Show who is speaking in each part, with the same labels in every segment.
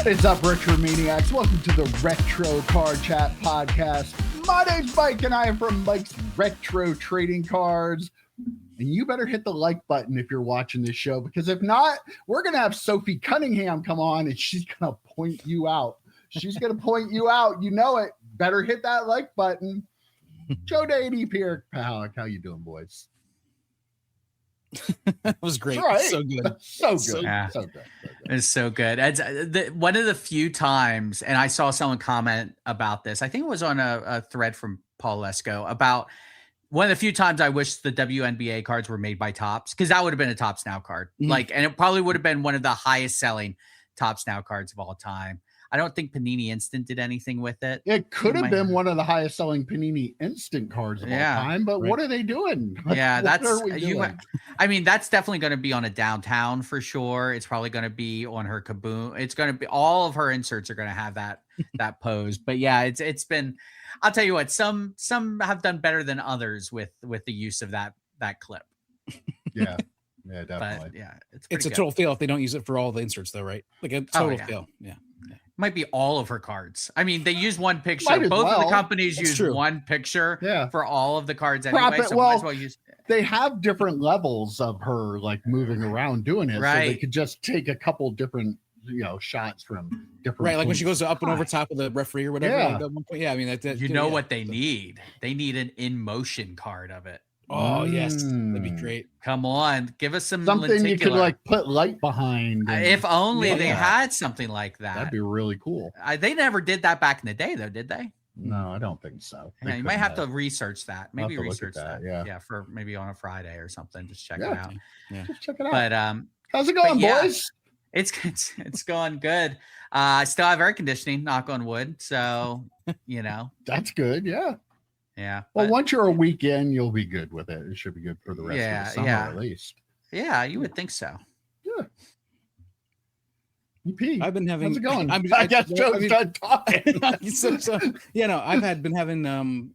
Speaker 1: What is up, RetroManiacs? Welcome to the Retro Card Chat Podcast. My name's Mike, and I am from Mike's Retro Trading Cards. And you better hit the like button if you're watching this show, because if not, we're going to have Sophie Cunningham come on, and she's going to point you out. She's going to point you out. You know it. Better hit that like button. Joe Dady, Pierre Pahalik. How you doing, boys?
Speaker 2: That was great.
Speaker 1: Right.
Speaker 2: So good.
Speaker 1: So good.
Speaker 3: Yeah.
Speaker 1: So good.
Speaker 3: It's so good. It's one of the few times, and I saw someone comment about this. I think it was on a thread from Paul Lesko about one of the few times I wish the WNBA cards were made by Topps, because that would have been a Topps Now card. And it probably would have been one of the highest selling Topps Now cards of all time. I don't think Panini Instant did anything with it.
Speaker 1: It could have been one of the highest selling Panini Instant cards of all time, but what are they doing?
Speaker 3: Yeah,
Speaker 1: what are we doing?
Speaker 3: I mean, that's definitely going to be on a downtown for sure. It's probably going to be on her Kaboom. It's going to be, all of her inserts are going to have that pose. But yeah, it's been, I'll tell you what, some have done better than others with the use of that clip.
Speaker 1: Yeah. Yeah, definitely.
Speaker 3: But yeah,
Speaker 2: it's a
Speaker 3: good.
Speaker 2: total fail if they don't use it for all the inserts, though, right? Like a total fail. Yeah.
Speaker 3: Might be all of her cards. I mean, they use one picture.
Speaker 1: Might
Speaker 3: Both
Speaker 1: as
Speaker 3: of the
Speaker 1: well.
Speaker 3: companies
Speaker 2: That's
Speaker 3: use
Speaker 2: true.
Speaker 3: one picture for all of the cards anyway.
Speaker 1: Profit,
Speaker 3: So
Speaker 1: well,
Speaker 3: might as well use.
Speaker 1: They have different levels of her like moving around doing it. So they
Speaker 3: Right.
Speaker 1: could just take a couple different, shots from different.
Speaker 2: Right. Like when she
Speaker 1: points
Speaker 2: goes
Speaker 1: of
Speaker 2: up and
Speaker 1: time.
Speaker 2: over top of the referee or whatever.
Speaker 1: Yeah.
Speaker 2: Like at one point. Yeah. I mean, that
Speaker 3: You know what they need? They need an in motion card of it.
Speaker 2: Oh, yes. That'd be great.
Speaker 3: Come on, give us some
Speaker 1: Something you could
Speaker 3: lenticular.
Speaker 1: like put light behind. and-
Speaker 3: If only they
Speaker 1: Yeah.
Speaker 3: had something like that.
Speaker 1: That'd be really cool.
Speaker 3: They never did that back in the day, though, did they?
Speaker 1: No, I don't think so.
Speaker 3: Yeah, you might have to research that.
Speaker 1: I'll
Speaker 3: Maybe
Speaker 1: have to look at
Speaker 3: research
Speaker 1: that,
Speaker 3: that.
Speaker 1: yeah.
Speaker 3: For maybe on a Friday or something. Just check
Speaker 1: Yeah.
Speaker 3: it out.
Speaker 2: Yeah.
Speaker 1: Just check it out.
Speaker 3: But
Speaker 1: How's it going,
Speaker 3: yeah.
Speaker 1: boys?
Speaker 3: it's going good. I still have air conditioning, knock on wood. So
Speaker 1: That's good. Yeah.
Speaker 3: yeah.
Speaker 1: Well,
Speaker 3: but-
Speaker 1: once you're a week in, you'll be good with it. It should be good for the rest of
Speaker 3: Yeah,
Speaker 1: the summer,
Speaker 3: yeah.
Speaker 1: at least.
Speaker 3: yeah, you would think so.
Speaker 1: Yeah. EP,
Speaker 2: I've been having.
Speaker 1: how's it going?
Speaker 2: I
Speaker 1: guess Joe's done talking.
Speaker 2: I've been having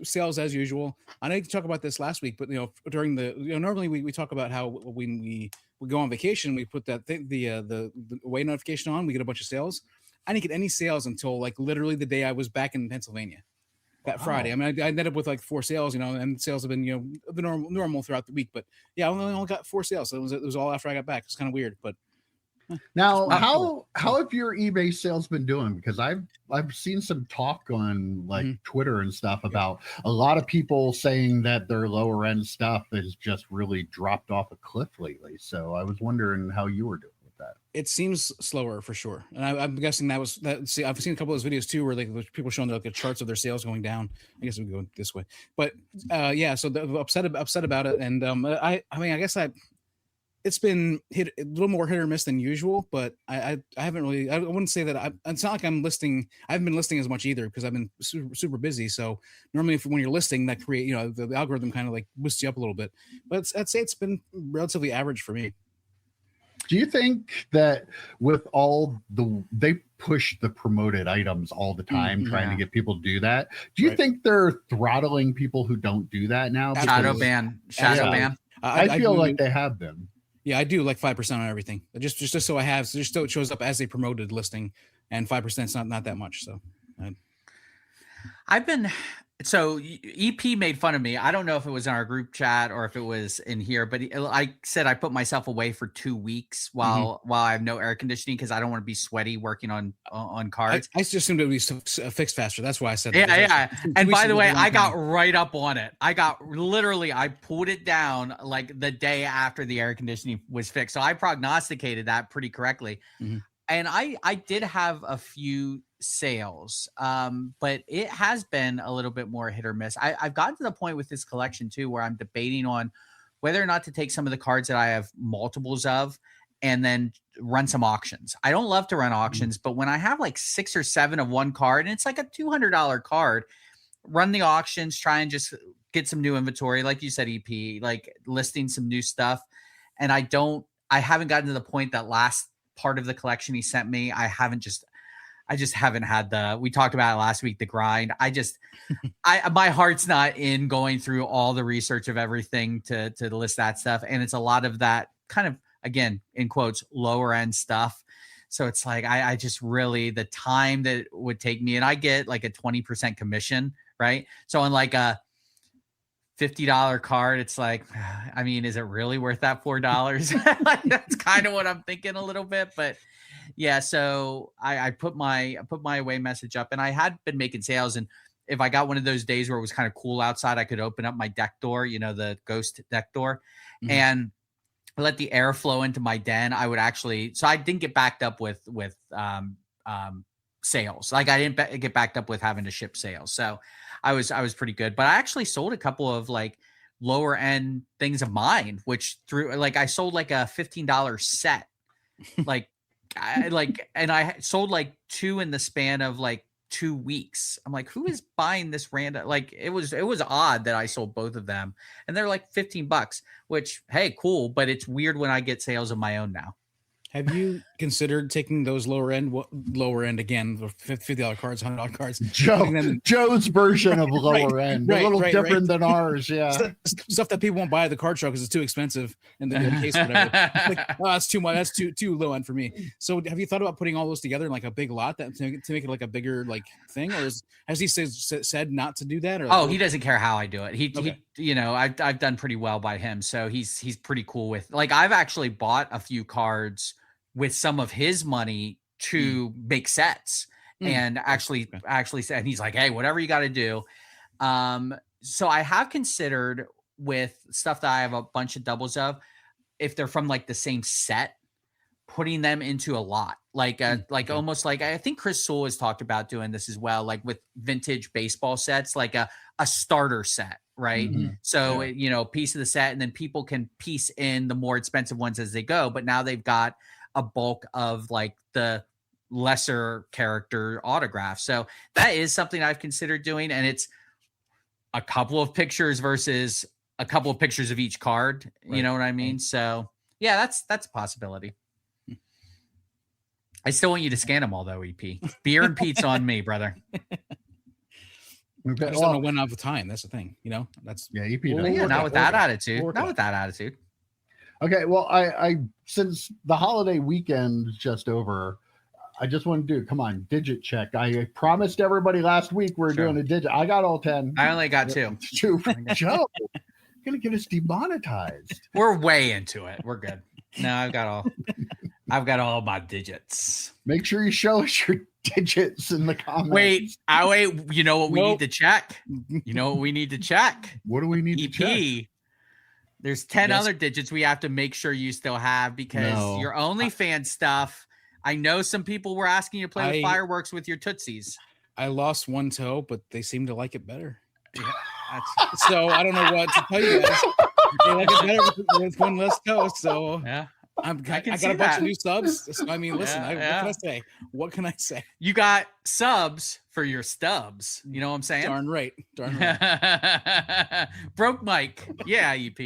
Speaker 2: sales as usual. I know you talk about this last week, but during the normally we talk about how when we go on vacation, we put that thing, the away notification on, we get a bunch of sales. I didn't get any sales until like literally the day I was back in Pennsylvania. That Friday. I mean, I ended up with like 4 sales, and sales have been, the normal throughout the week. But yeah, I only got 4 sales. So it was all after I got back. It's kind of weird, but
Speaker 1: Now, how have your eBay sales been doing? Because I've seen some talk on like Twitter and stuff about a lot of people saying that their lower end stuff has just really dropped off a cliff lately. So I was wondering how you were doing with that.
Speaker 2: it seems slower for sure. And I'm guessing that. See, I've seen a couple of those videos too, where like people showing like the charts of their sales going down. I guess we go this way, but yeah. So upset about it, and I mean, I guess it's been a little more hit or miss than usual, but I haven't really, I wouldn't say that it's not like I haven't been listing as much either because I've been super busy. So normally when you're listing, that create, the algorithm kind of like boosts you up a little bit, but I'd say it's been relatively average for me.
Speaker 1: Do you think that with they push the promoted items all the time, trying to get people to do that? Do you think they're throttling people who don't do that now?
Speaker 3: Shadow ban.
Speaker 1: I feel like they have been.
Speaker 2: Yeah, I do like 5% on everything. Just so I have, just so it shows up as a promoted listing, and 5% is not that much. So,
Speaker 3: So EP made fun of me. I don't know if it was in our group chat or if it was in here, but I said I put myself away for 2 weeks while I have no air conditioning because I don't want to be sweaty working on cards.
Speaker 2: I just assumed it would be fixed faster. That's why I said
Speaker 3: that. Yeah. And by the way, I got
Speaker 2: time.
Speaker 3: right up on it. I pulled it down like the day after the air conditioning was fixed. So I prognosticated that pretty correctly. Mm-hmm. And I did have a few sales, but it has been a little bit more hit or miss. I've gotten to the point with this collection too, where I'm debating on whether or not to take some of the cards that I have multiples of and then run some auctions. I don't love to run auctions, but when I have like 6 or 7 of one card and it's like a $200 card, run the auctions, try and just get some new inventory. Like you said, EP, like listing some new stuff. And I haven't gotten to the point that last part of the collection he sent me. I just haven't had we talked about it last week, the grind. My heart's not in going through all the research of everything to list that stuff. And it's a lot of that kind of, again, in quotes, lower end stuff. So it's like, I just really, the time that it would take me, and I get like a 20% commission, right? So on like a $50 card, it's like, I mean, is it really worth that $4? Like, that's kind of what I'm thinking a little bit, but yeah. So I put my away message up, and I had been making sales. And if I got one of those days where it was kind of cool outside, I could open up my deck door, the ghost deck door, and let the air flow into my den. I would actually, so I didn't get backed up with sales. Like I didn't get backed up with having to ship sales. So I was pretty good, but I actually sold a couple of like lower end things of mine, which I sold like a $15 set, and I sold like 2 in the span of like 2 weeks. I'm like, who is buying this random? Like it was odd that I sold both of them, and they're like $15, which, hey, cool. But it's weird when I get sales of my own now.
Speaker 2: Have you considered taking those lower end again, the $50 cards, $100 cards?
Speaker 1: Joe's version of lower end, a little different than ours. Yeah,
Speaker 2: stuff that people won't buy at the card show because it's too expensive, and then in case whatever. Like, oh, that's too much. That's too low end for me. So, have you thought about putting all those together in like a big lot to make it like a bigger like thing, or has he said not to do that? Or
Speaker 3: he doesn't care how I do it. He I've done pretty well by him, so he's pretty cool with. Like I've actually bought a few cards with some of his money to make sets and actually said, he's like, hey, whatever you got to do. So I have considered with stuff that I have a bunch of doubles of, if they're from like the same set, putting them into a lot, almost like, I think Chris Sewell has talked about doing this as well, like with vintage baseball sets, like a starter set. Right. So, piece of the set, and then people can piece in the more expensive ones as they go. But now they've got a bulk of like the lesser character autographs. So that is something I've considered doing. And it's a couple of pictures versus a couple of pictures of each card. Right. You know what I mean? So yeah, that's a possibility. I still want you to scan them all though, EP. Beer and pizza on me, brother.
Speaker 2: Okay. I just don't know when I have time. That's the thing, That's
Speaker 1: EP.
Speaker 3: Not with that attitude. Not with that attitude.
Speaker 1: Okay, well, I since the holiday weekend is just over, I just want to come on, digit check. I promised everybody last week we're doing a digit. I got all 10.
Speaker 3: I only got 2.
Speaker 1: Joe, gonna get us demonetized.
Speaker 3: We're way into it. We're good. No, I've got all my digits.
Speaker 1: Make sure you show us your digits in the comments.
Speaker 3: Wait. You know what we need to check? You know what we need to check?
Speaker 1: What do we need to check?
Speaker 3: There's 10 other digits we have to make sure you still have, because your OnlyFans stuff. I know some people were asking you to play with fireworks with your Tootsies.
Speaker 2: I lost one toe, but they seem to like it better. Yeah, so I don't know what to tell you guys. They like it better with one less toe. So
Speaker 3: yeah.
Speaker 2: I got a bunch of new subs. So, I mean, listen, what can I say? What can I say?
Speaker 3: You got subs for your stubs. You know what I'm saying?
Speaker 2: Darn right.
Speaker 3: Broke Mike. Yeah, EP.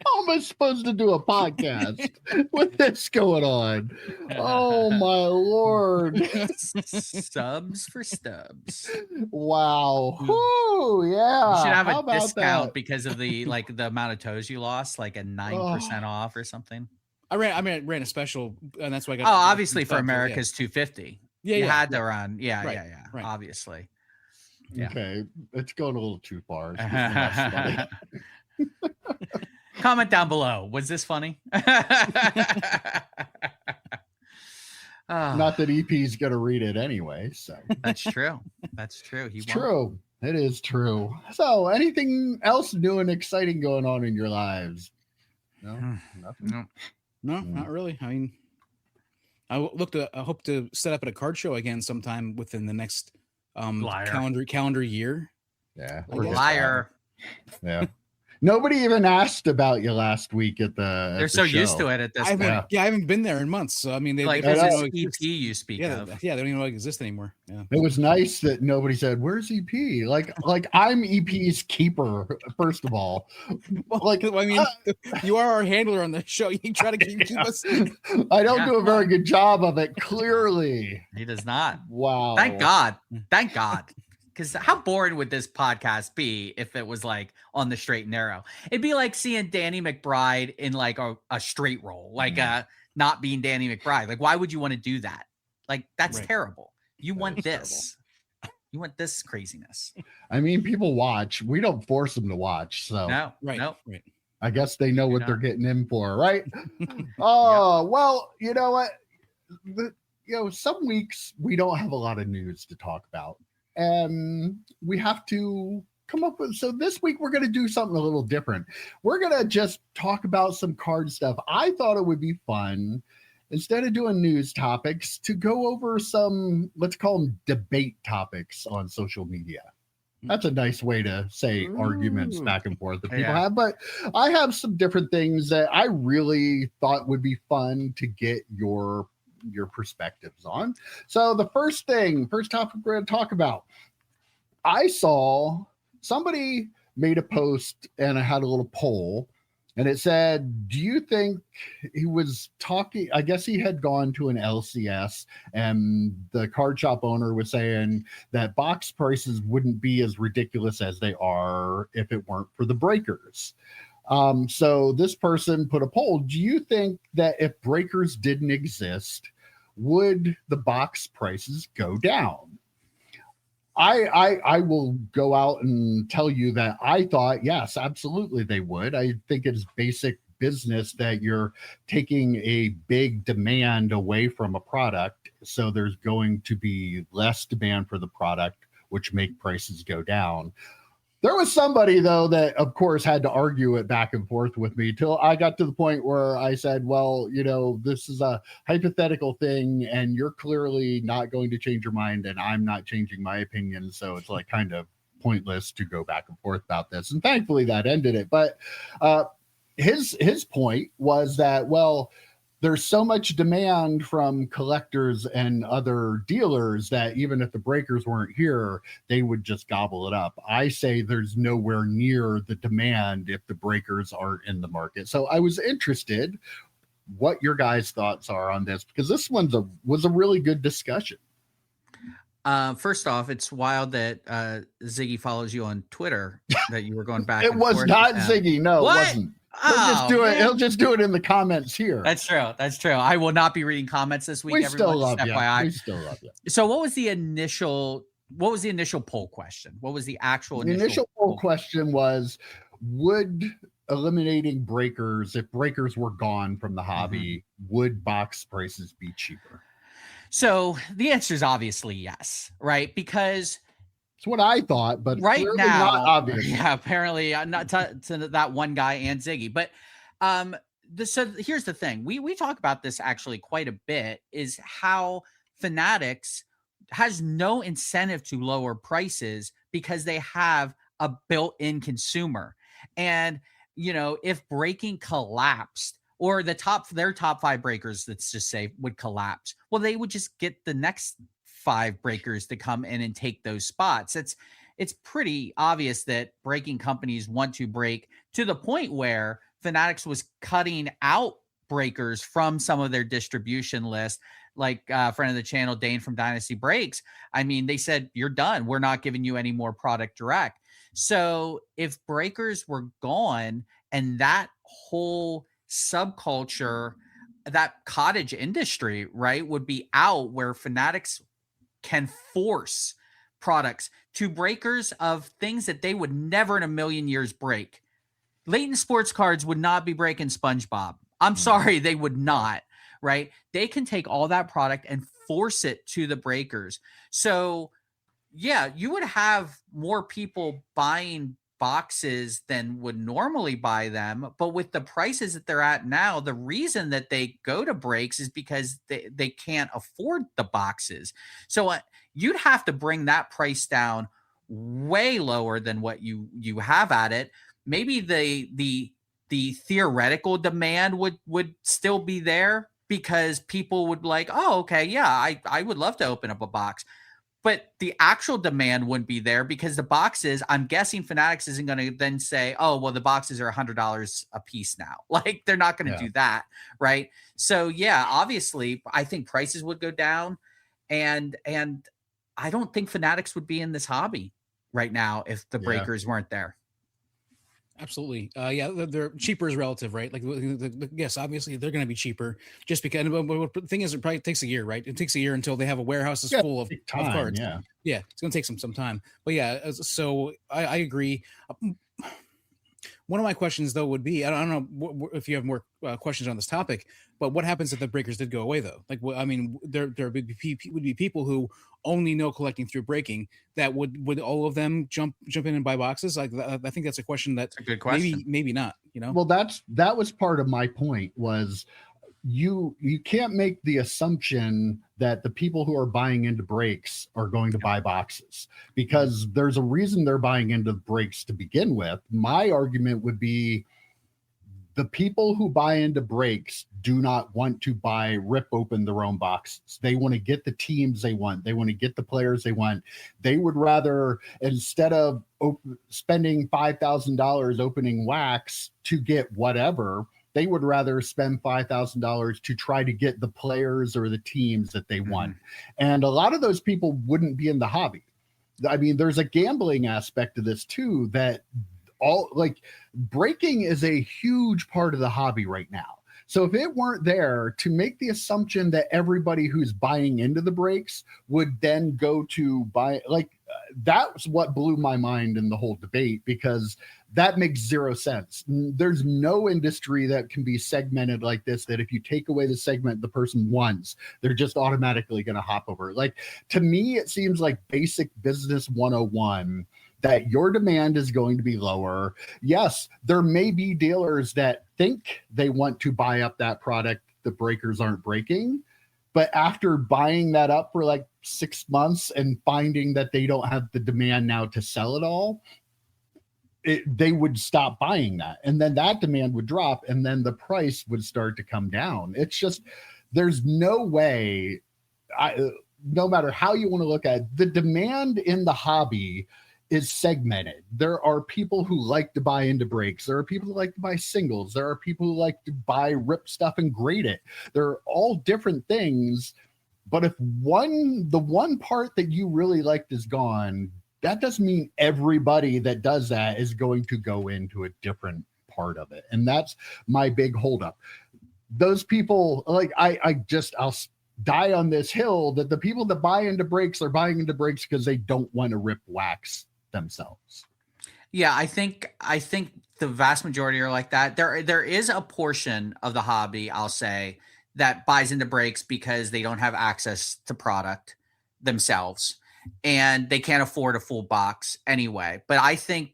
Speaker 1: How am I supposed to do a podcast with this going on? Oh, my Lord.
Speaker 3: Subs for stubs.
Speaker 1: Wow. Whoo, yeah.
Speaker 3: You should have a discount because of the amount of toes you lost, like a 9% off or something.
Speaker 2: I ran a special, and that's why I got.
Speaker 3: Oh, obviously for America's 250.
Speaker 2: Yeah,
Speaker 3: you had to run. Yeah,
Speaker 2: right.
Speaker 3: Obviously.
Speaker 1: Yeah. Okay, it's going a little too far.
Speaker 3: Comment down below. Was this funny?
Speaker 1: Not that EP's going to read it anyway. So
Speaker 3: that's true. That's true.
Speaker 1: It's true. It is true. So, anything else new and exciting going on in your lives? No, nothing.
Speaker 2: No, not really. I mean, I hope to set up at a card show again sometime within the next calendar year.
Speaker 1: Yeah,
Speaker 3: liar.
Speaker 1: Yeah. Nobody even asked about you last week at the.
Speaker 3: They're so used to it at this point.
Speaker 2: I haven't been there in months. So I mean, they
Speaker 3: this is EP you speak of.
Speaker 2: Yeah, they don't even know it exists anymore. Yeah.
Speaker 1: It was nice that nobody said, "Where's EP?" Like I'm EP's keeper. First of all,
Speaker 2: you are our handler on the show. You try to keep us.
Speaker 1: I don't do a very good job of it. Clearly,
Speaker 3: he does not.
Speaker 1: Wow.
Speaker 3: Thank God. Because how boring would this podcast be if it was like on the straight and narrow? It'd be like seeing Danny McBride in like a straight roll, like not being Danny McBride. Like, why would you want to do that? Like, that's terrible. You want this. You want this craziness.
Speaker 1: I mean, people watch. We don't force them to watch. So
Speaker 3: no.
Speaker 1: I guess they know what they're getting in for, right? Oh, well, you know what? Some weeks we don't have a lot of news to talk about. And we have to come up with. So this week we're going to do something a little different. We're going to just talk about some card stuff. I thought it would be fun, instead of doing news topics, to go over some, let's call them debate topics on social media. That's a nice way to say arguments back and forth that people have. But I have some different things that I really thought would be fun to get your perspectives on. So the first topic we're going to talk about, I saw somebody made a post and I had a little poll, and it said, do you think he was talking? I guess he had gone to an LCS, and the card shop owner was saying that box prices wouldn't be as ridiculous as they are if it weren't for the breakers. So this person put a poll. Do you think that if breakers didn't exist, would the box prices go down? I will go out and tell you that I thought, yes, absolutely they would. I think it's basic business that you're taking a big demand away from a product. So there's going to be less demand for the product, which make prices go down. There was somebody, though, that, of course, had to argue it back and forth with me till I got to the point where I said, well, this is a hypothetical thing, and you're clearly not going to change your mind, and I'm not changing my opinion. So it's like kind of pointless to go back and forth about this. And thankfully that ended it. But his point was that, well, there's so much demand from collectors and other dealers that even if the breakers weren't here, they would just gobble it up. I say there's nowhere near the demand if the breakers aren't in the market. So I was interested what your guys' thoughts are on this, because this was a really good discussion.
Speaker 3: First off, it's wild that Ziggy follows you on Twitter, that you were going back.
Speaker 1: It was not Ziggy. No, it wasn't. He'll just do it in the comments here.
Speaker 3: That's true. I will not be reading comments this week.
Speaker 1: We still love you.
Speaker 3: So what was the initial poll question? What was the initial
Speaker 1: poll question was, would eliminating breakers, if breakers were gone from the hobby, would box prices be cheaper?
Speaker 3: So the answer is obviously yes, right? Because
Speaker 1: it's what I thought, but
Speaker 3: right now,
Speaker 1: not obvious.
Speaker 3: Yeah, apparently not to that one guy and Ziggy. But so here's the thing: we talk about this actually quite a bit. Is how Fanatics has no incentive to lower prices because they have a built-in consumer, and if breaking collapsed, or their top 5 breakers, let's just say, would collapse, well, they would just get the next 5 breakers to come in and take those spots. It's pretty obvious that breaking companies want to break, to the point where Fanatics was cutting out breakers from some of their distribution list. Like friend of the channel, Dane from Dynasty Breaks. I mean, they said, you're done. We're not giving you any more product direct. So if breakers were gone and that whole subculture, that cottage industry, right, would be out, where Fanatics can force products to breakers of things that they would never in a million years break. Leighton Sports Cards would not be breaking SpongeBob. I'm sorry, they would not, right? They can take all that product and force it to the breakers. So yeah, you would have more people buying boxes than would normally buy them, but with the prices that they're at now, the reason that they go to breaks is because they can't afford the boxes. So you'd have to bring that price down way lower than what you have at it. Maybe the theoretical demand would still be there, because people would like, oh, okay, yeah, I would love to open up a box. But the actual demand wouldn't be there, because the boxes, I'm guessing Fanatics isn't going to then say, oh, well, the boxes are $100 a piece now. Like, they're not going to do that, right? So, yeah, obviously, I think prices would go down. And I don't think Fanatics would be in this hobby right now if the breakers weren't there.
Speaker 2: Absolutely. Yeah, they're cheaper is relative, right? Like, yes, obviously they're going to be cheaper just because. But the thing is, it probably takes a year, right? It takes a year until they have a warehouses
Speaker 1: Yeah,
Speaker 2: full of
Speaker 1: time,
Speaker 2: cards.
Speaker 1: yeah.
Speaker 2: Yeah, it's going to take some time. But yeah, so I agree. One of my questions, though, would be, I don't know if you have more questions on this topic, but what happens if the breakers did go away, though? Like, I mean, there would be people who only know collecting through breaking. That would all of them jump in and buy boxes? Like, I think that's a question that
Speaker 3: That's a good question.
Speaker 2: maybe not. You know,
Speaker 1: Well, that was part of my point was you can't make the assumption that the people who are buying into breaks are going to buy boxes, because there's a reason they're buying into breaks to begin with. My argument would be the people who buy into breaks do not want to rip open their own boxes. They want to get the teams they want. They want to get the players they want. They would rather, instead of spending $5,000 opening wax to get whatever, they would rather spend $5,000 to try to get the players or the teams that they want. And a lot of those people wouldn't be in the hobby. I mean, there's a gambling aspect to this too, that breaking is a huge part of the hobby right now. So if it weren't there, to make the assumption that everybody who's buying into the breaks would then go to buy, that's what blew my mind in the whole debate, because that makes zero sense. There's no industry that can be segmented like this, that if you take away the segment the person wants, they're just automatically going to hop over. Like, to me, it seems like basic business 101, that your demand is going to be lower. Yes, there may be dealers that think they want to buy up that product the breakers aren't breaking, but after buying that up for like 6 months and finding that they don't have the demand now to sell it all, they would stop buying that. And then that demand would drop, and then the price would start to come down. It's just, there's no way, no matter how you want to look at it, the demand in the hobby is segmented. There are people who like to buy into breaks. There are people who like to buy singles. There are people who like to buy rip stuff and grade it. They're all different things. But if the one part that you really liked is gone, that doesn't mean everybody that does that is going to go into a different part of it. And that's my big holdup. Those people, I'll die on this hill that the people that buy into breaks are buying into breaks because they don't want to rip wax themselves.
Speaker 3: Yeah, I think the vast majority are like that. There is a portion of the hobby, I'll say, that buys into breaks because they don't have access to product themselves and they can't afford a full box anyway. But I think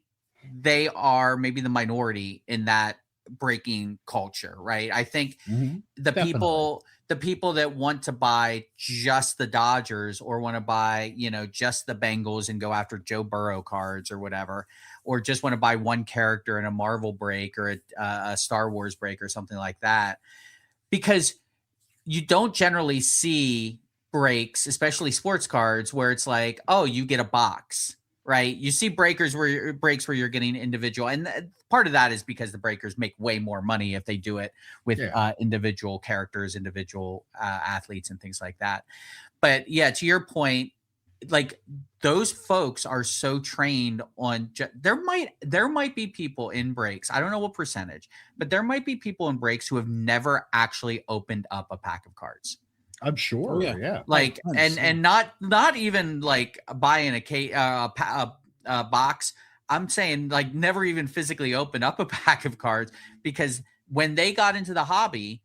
Speaker 3: they are maybe the minority in that breaking culture, right? I think the people that want to buy just the Dodgers, or want to buy, just the Bengals and go after Joe Burrow cards or whatever, or just want to buy one character in a Marvel break or a Star Wars break or something like that, because you don't generally see breaks, especially sports cards, where it's like, oh, you get a box, right? You see breaks where you're getting individual, and part of that is because the breakers make way more money if they do it with individual characters, individual athletes, and things like that. But yeah, to your point, like, those folks are so trained on there might be people in breaks, I don't know what percentage, but there might be people in breaks who have never actually opened up a pack of cards.
Speaker 1: I'm sure. Yeah.
Speaker 3: Like, and not even like buying a box. I'm saying, like, never even physically open up a pack of cards, because when they got into the hobby,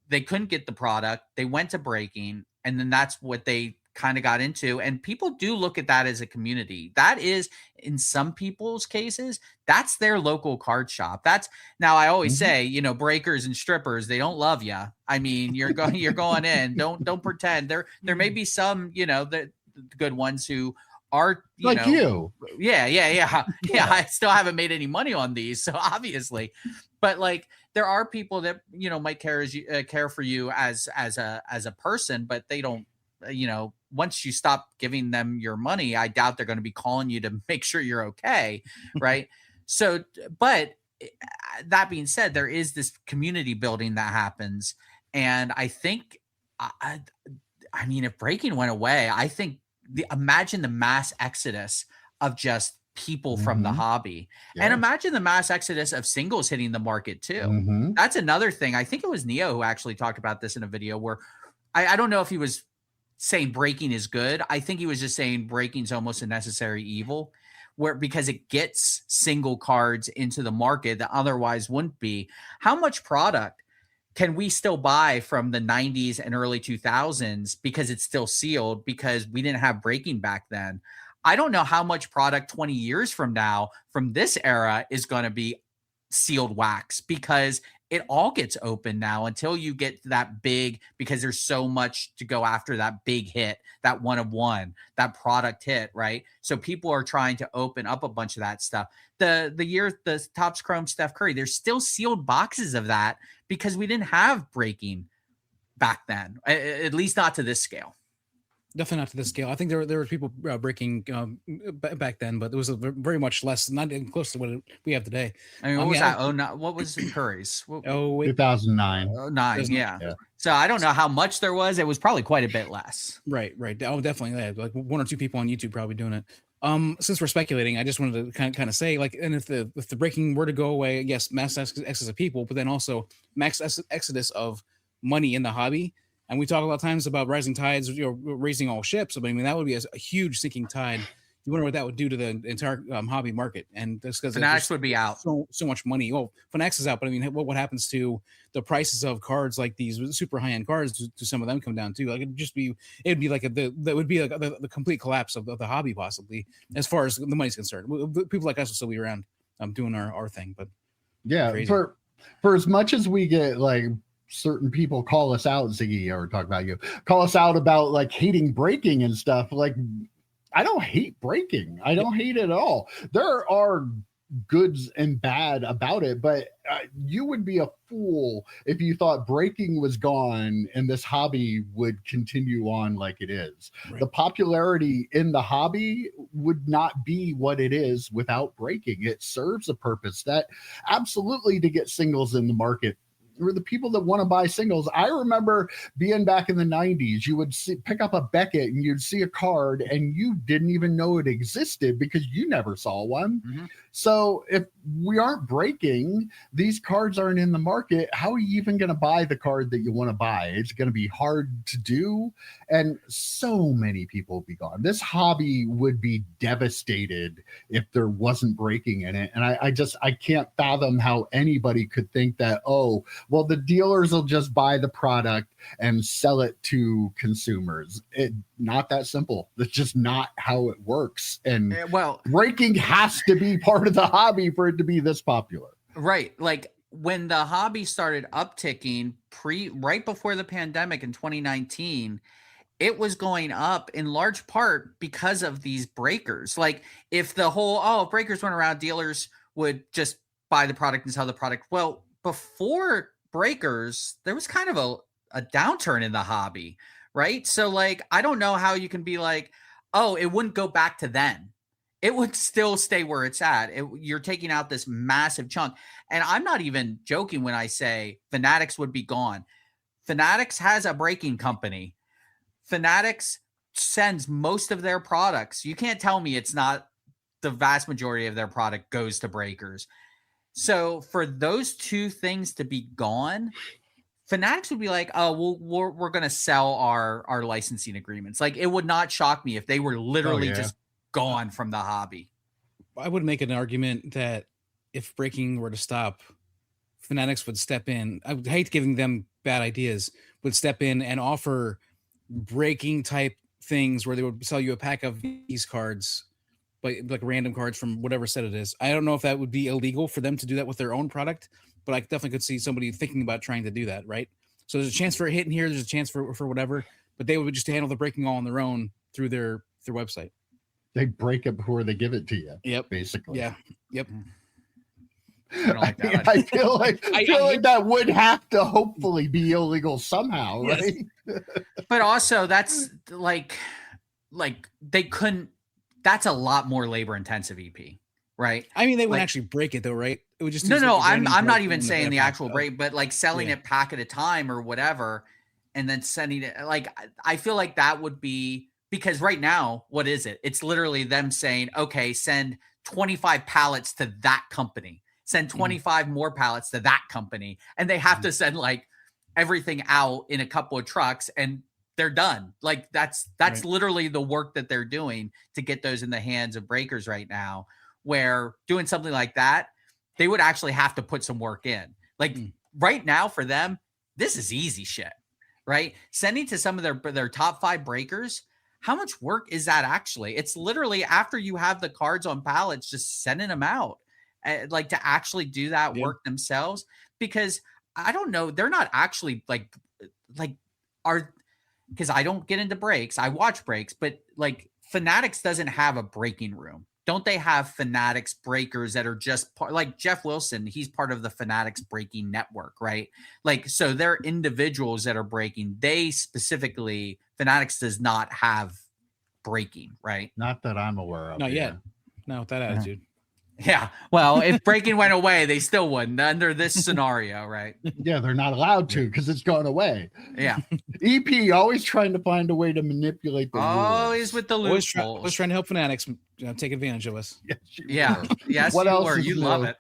Speaker 3: they couldn't get the product. They went to breaking, and then that's what they kind of got into. And people do look at that as a community. That is, in some people's cases, that's their local card shop. That's, now I always say, breakers and strippers, they don't love you. I mean, you're going in, don't pretend. There may be some, the good ones who are, you. Yeah. I still haven't made any money on these, so obviously, but like, there are people that, might care for you as a person, but they don't, once you stop giving them your money, I doubt they're going to be calling you to make sure you're okay. Right. So, but that being said, there is this community building that happens. And I think, I mean, if breaking went away, I think imagine the mass exodus of just people from the hobby.
Speaker 1: Yeah.
Speaker 3: And imagine the mass exodus of singles hitting the market too.
Speaker 1: Mhm.
Speaker 3: That's another thing. I think it was Neo who actually talked about this in a video where I don't know if he was saying breaking is good. I think he was just saying breaking is almost a necessary evil, where because it gets single cards into the market that otherwise wouldn't be. How much product can we still buy from the 90s and early 2000s because it's still sealed because we didn't have breaking back then? I don't know how much product 20 years from now from this era is going to be sealed wax because it all gets open now until you get that big, because there's so much to go after that big hit, that one of one, that product hit, right? So people are trying to open up a bunch of that stuff. The Topps Chrome Steph Curry, there's still sealed boxes of that because we didn't have breaking back then, at least not to this scale.
Speaker 2: Definitely not to this scale. I think there were people breaking back then, but it was very much less, not even close to what we have today.
Speaker 3: I mean, what was that? Oh, no, what was Curry's?
Speaker 1: 2009.
Speaker 3: 9, yeah. So I don't know how much there was. It was probably quite a bit less.
Speaker 2: Right. Oh, definitely. Yeah. Like 1 or 2 people on YouTube probably doing it. Since we're speculating, I just wanted to kind of say, like, and if the breaking were to go away, yes, mass exodus of people, but then also mass exodus of money in the hobby. And we talk a lot of times about rising tides, raising all ships. I mean, that would be a huge sinking tide. You wonder what that would do to the entire hobby market. And that's because
Speaker 3: Fanatics would be out.
Speaker 2: So much money. Oh, Fanatics is out, but I mean, what happens to the prices of cards like these super high end cards? Do some of them come down too? Like it'd be like the complete collapse of the hobby, possibly, as far as the money's concerned. People like us will still be around doing our thing, but
Speaker 1: yeah, crazy. For as much as we get like certain people call us out, Ziggy, or talk about you, call us out about like hating breaking and stuff. Like, I don't hate breaking. I don't hate it at all. There are goods and bad about it, but you would be a fool if you thought breaking was gone and this hobby would continue on like it is. Right. The popularity in the hobby would not be what it is without breaking. It serves a purpose that absolutely to get singles in the market. Were the people that want to buy singles. I remember being back in the 90s, you would pick up a Beckett and you'd see a card and you didn't even know it existed because you never saw one. Mm-hmm. So if we aren't breaking, these cards aren't in the market, how are you even going to buy the card that you want to buy? It's going to be hard to do. And so many people would be gone. This hobby would be devastated if there wasn't breaking in it. And I can't fathom how anybody could think that, oh, well, the dealers will just buy the product and sell it to consumers. Not that simple. That's just not how it works. And breaking has to be part of the hobby for it to be this popular.
Speaker 3: Right. Like when the hobby started upticking right before the pandemic in 2019, it was going up in large part because of these breakers. Like if the whole, breakers went around, dealers would just buy the product and sell the product. Well, before breakers, there was kind of a downturn in the hobby, right? So like, I don't know how you can be like, oh, it wouldn't go back to then. It would still stay where it's at. You're taking out this massive chunk. And I'm not even joking when I say Fanatics would be gone. Fanatics has a breaking company. Fanatics sends most of their products. You can't tell me it's not the vast majority of their product goes to breakers. So for those two things to be gone, Fanatics would be like, oh, we're going to sell our licensing agreements. Like it would not shock me if they were literally just gone from the hobby.
Speaker 2: I would make an argument that if breaking were to stop, Fanatics would step in. I would hate giving them bad ideas, would step in and offer breaking type things where they would sell you a pack of these cards, like random cards from whatever set it is. I don't know if that would be illegal for them to do that with their own product, but I definitely could see somebody thinking about trying to do that, right? So there's a chance for a hit in here, there's a chance for whatever, but they would just handle the breaking all on their own through their website.
Speaker 1: They break it before they give it to you.
Speaker 2: Yep.
Speaker 1: Basically.
Speaker 2: Yeah. Yep.
Speaker 3: I don't like that.
Speaker 1: I feel like that would have to hopefully be illegal somehow, right?
Speaker 3: But also that's like they couldn't. That's a lot more labor intensive EP, right?
Speaker 2: I mean, they wouldn't actually break it though, right? It would just
Speaker 3: no. I'm not even saying the actual break, but like selling it pack at a time or whatever, and then sending it. Like I feel like that would be because right now, what is it? It's literally them saying, okay, send 25 pallets to that company, send 25 more pallets to that company. And they have to send like everything out in a couple of trucks and they're done. Like that's right. Literally the work that they're doing to get those in the hands of breakers right now, where doing something like that, they would actually have to put some work in. Like right now for them, this is easy shit, right? Sending to some of their top 5 breakers. How much work is that actually? It's literally after you have the cards on pallets, just sending them out, like to actually do that work themselves. Because I don't know, they're not actually because I don't get into breaks. I watch breaks, but like Fanatics doesn't have a breaking room. Don't they have Fanatics breakers that are just like Jeff Wilson? He's part of the Fanatics breaking network, right? Like, so they're individuals that are breaking. They specifically, Fanatics does not have breaking, right?
Speaker 1: Not that I'm aware of.
Speaker 2: Not yet. No, with that attitude.
Speaker 3: Yeah. Well, if breaking went away, they still wouldn't under this scenario, right?
Speaker 1: Yeah, they're not allowed to because it's gone away.
Speaker 3: Yeah.
Speaker 1: EP always trying to find a way to manipulate the rules.
Speaker 3: Always with the loopholes.
Speaker 2: Always trying to help Fanatics take advantage of us.
Speaker 3: Yeah. Yes,
Speaker 1: what else?
Speaker 3: You love it.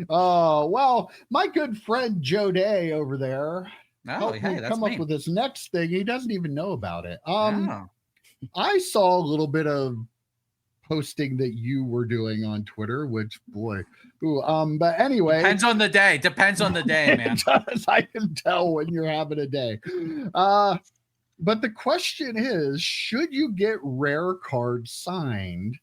Speaker 1: Oh, well, my good friend Joe Day over there helped me come up with this next thing. He doesn't even know about it. I saw a little bit of posting that you were doing on Twitter, which but anyway,
Speaker 3: depends on the day, man.
Speaker 1: I can tell when you're having a day. But the question is, should you get rare cards signed?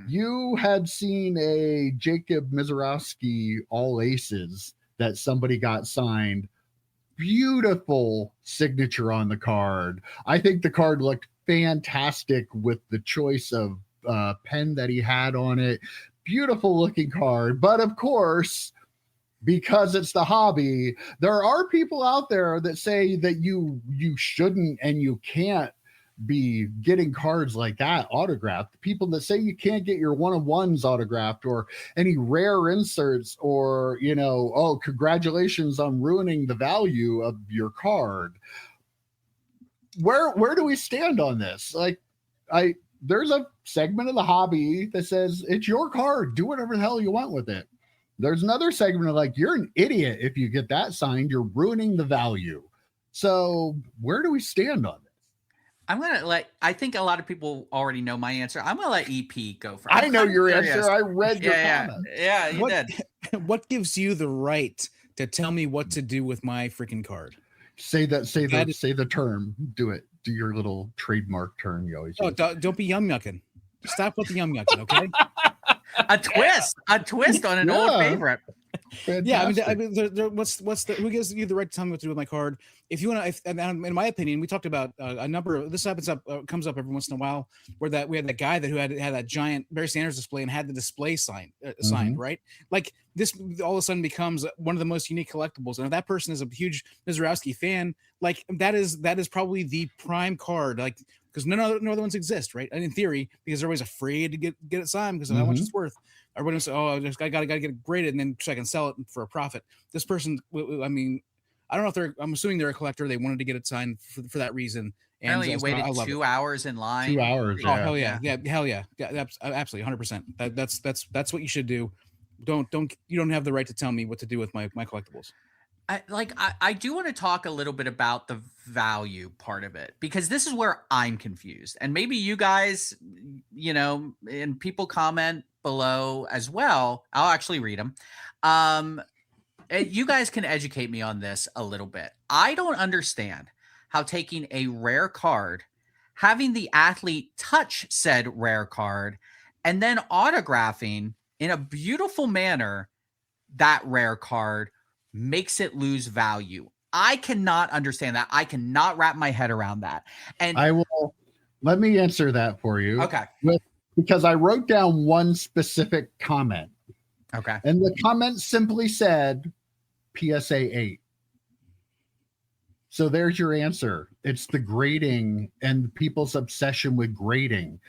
Speaker 1: You had seen a Jacob Mizorowski all aces that somebody got signed. Beautiful signature on the card. I think the card looked fantastic with the choice of pen that he had on it. Beautiful looking card. But of course, because it's the hobby, there are people out there that say that you shouldn't and you can't be getting cards like that autographed. People that say you can't get your one-of-ones autographed or any rare inserts, or oh, congratulations on ruining the value of your card. Where do we stand on this? Like, there's a segment of the hobby that says it's your card, do whatever the hell you want with it. There's another segment of like, you're an idiot if you get that signed, you're ruining the value. So where do we stand on this?
Speaker 3: I think a lot of people already know my answer. I'm gonna let EP go first.
Speaker 1: I know your answer. I read your comment.
Speaker 3: Yeah, you did.
Speaker 2: What gives you the right to tell me what to do with my freaking card?
Speaker 1: Say the term. Do it. Do your little trademark term you always use.
Speaker 2: Don't be yum yucking. Stop with the yum yucking, okay?
Speaker 3: A twist on an old favorite.
Speaker 1: Fantastic.
Speaker 2: Yeah, I mean, who gives you the right to tell me what to do with my card? If you want to, in my opinion, we talked about a number of this comes up every once in a while, where we had that guy who had that giant Barry Sanders display and had the display signed, right? Like this all of a sudden becomes one of the most unique collectibles, and if that person is a huge Mizorowski fan, like that is probably the prime card, like. Because no other ones exist, right? And in theory, because they're always afraid to get it signed because of how much it's worth. Everybody say, "Oh, I gotta get it graded, and then so I can sell it for a profit." This person, I mean, I don't know if I'm assuming they're a collector. They wanted to get it signed for that reason. And
Speaker 3: apparently, you waited 2 hours in line.
Speaker 1: 2 hours.
Speaker 2: Oh hell yeah, hell yeah, absolutely, 100%. That's what you should do. You don't have the right to tell me what to do with my collectibles.
Speaker 3: I do want to talk a little bit about the value part of it, because this is where I'm confused, and maybe you guys, and people comment below as well. I'll actually read them. You guys can educate me on this a little bit. I don't understand how taking a rare card, having the athlete touch said rare card, and then autographing in a beautiful manner that rare card makes it lose value. I cannot understand that. I cannot wrap my head around that. And
Speaker 1: let me answer that for you.
Speaker 3: Okay.
Speaker 1: Because I wrote down one specific comment.
Speaker 3: Okay.
Speaker 1: And the comment simply said PSA 8. So there's your answer. It's the grading and people's obsession with grading.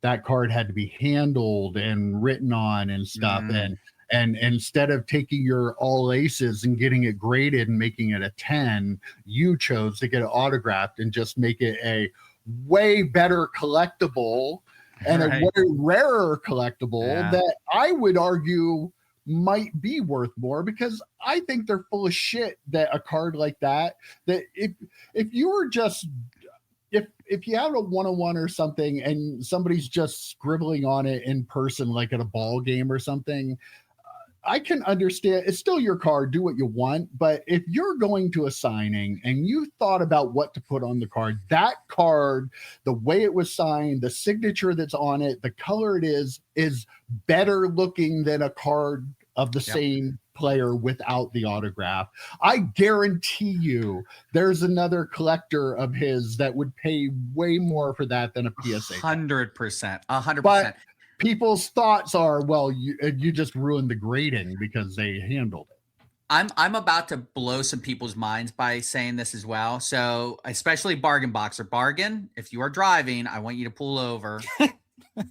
Speaker 1: That card had to be handled and written on and stuff. And instead of taking your all aces and getting it graded and making it a 10, you chose to get it autographed and just make it a way better collectible and a way rarer collectible that I would argue might be worth more, because I think they're full of shit that a card like that if you were just if you have a 101 or something and somebody's just scribbling on it in person, like at a ball game or something, I can understand. It's still your card, do what you want. But if you're going to a signing and you thought about what to put on the card, that card, the way it was signed, the signature that's on it, the color it is better looking than a card of the same player without the autograph. I guarantee you there's another collector of his that would pay way more for that than a PSA.
Speaker 3: 100%. 100%.
Speaker 1: But people's thoughts are, well, you just ruined the grading because they handled it.
Speaker 3: I'm about to blow some people's minds by saying this as well. So especially bargain boxer. Bargain, if you are driving, I want you to pull over.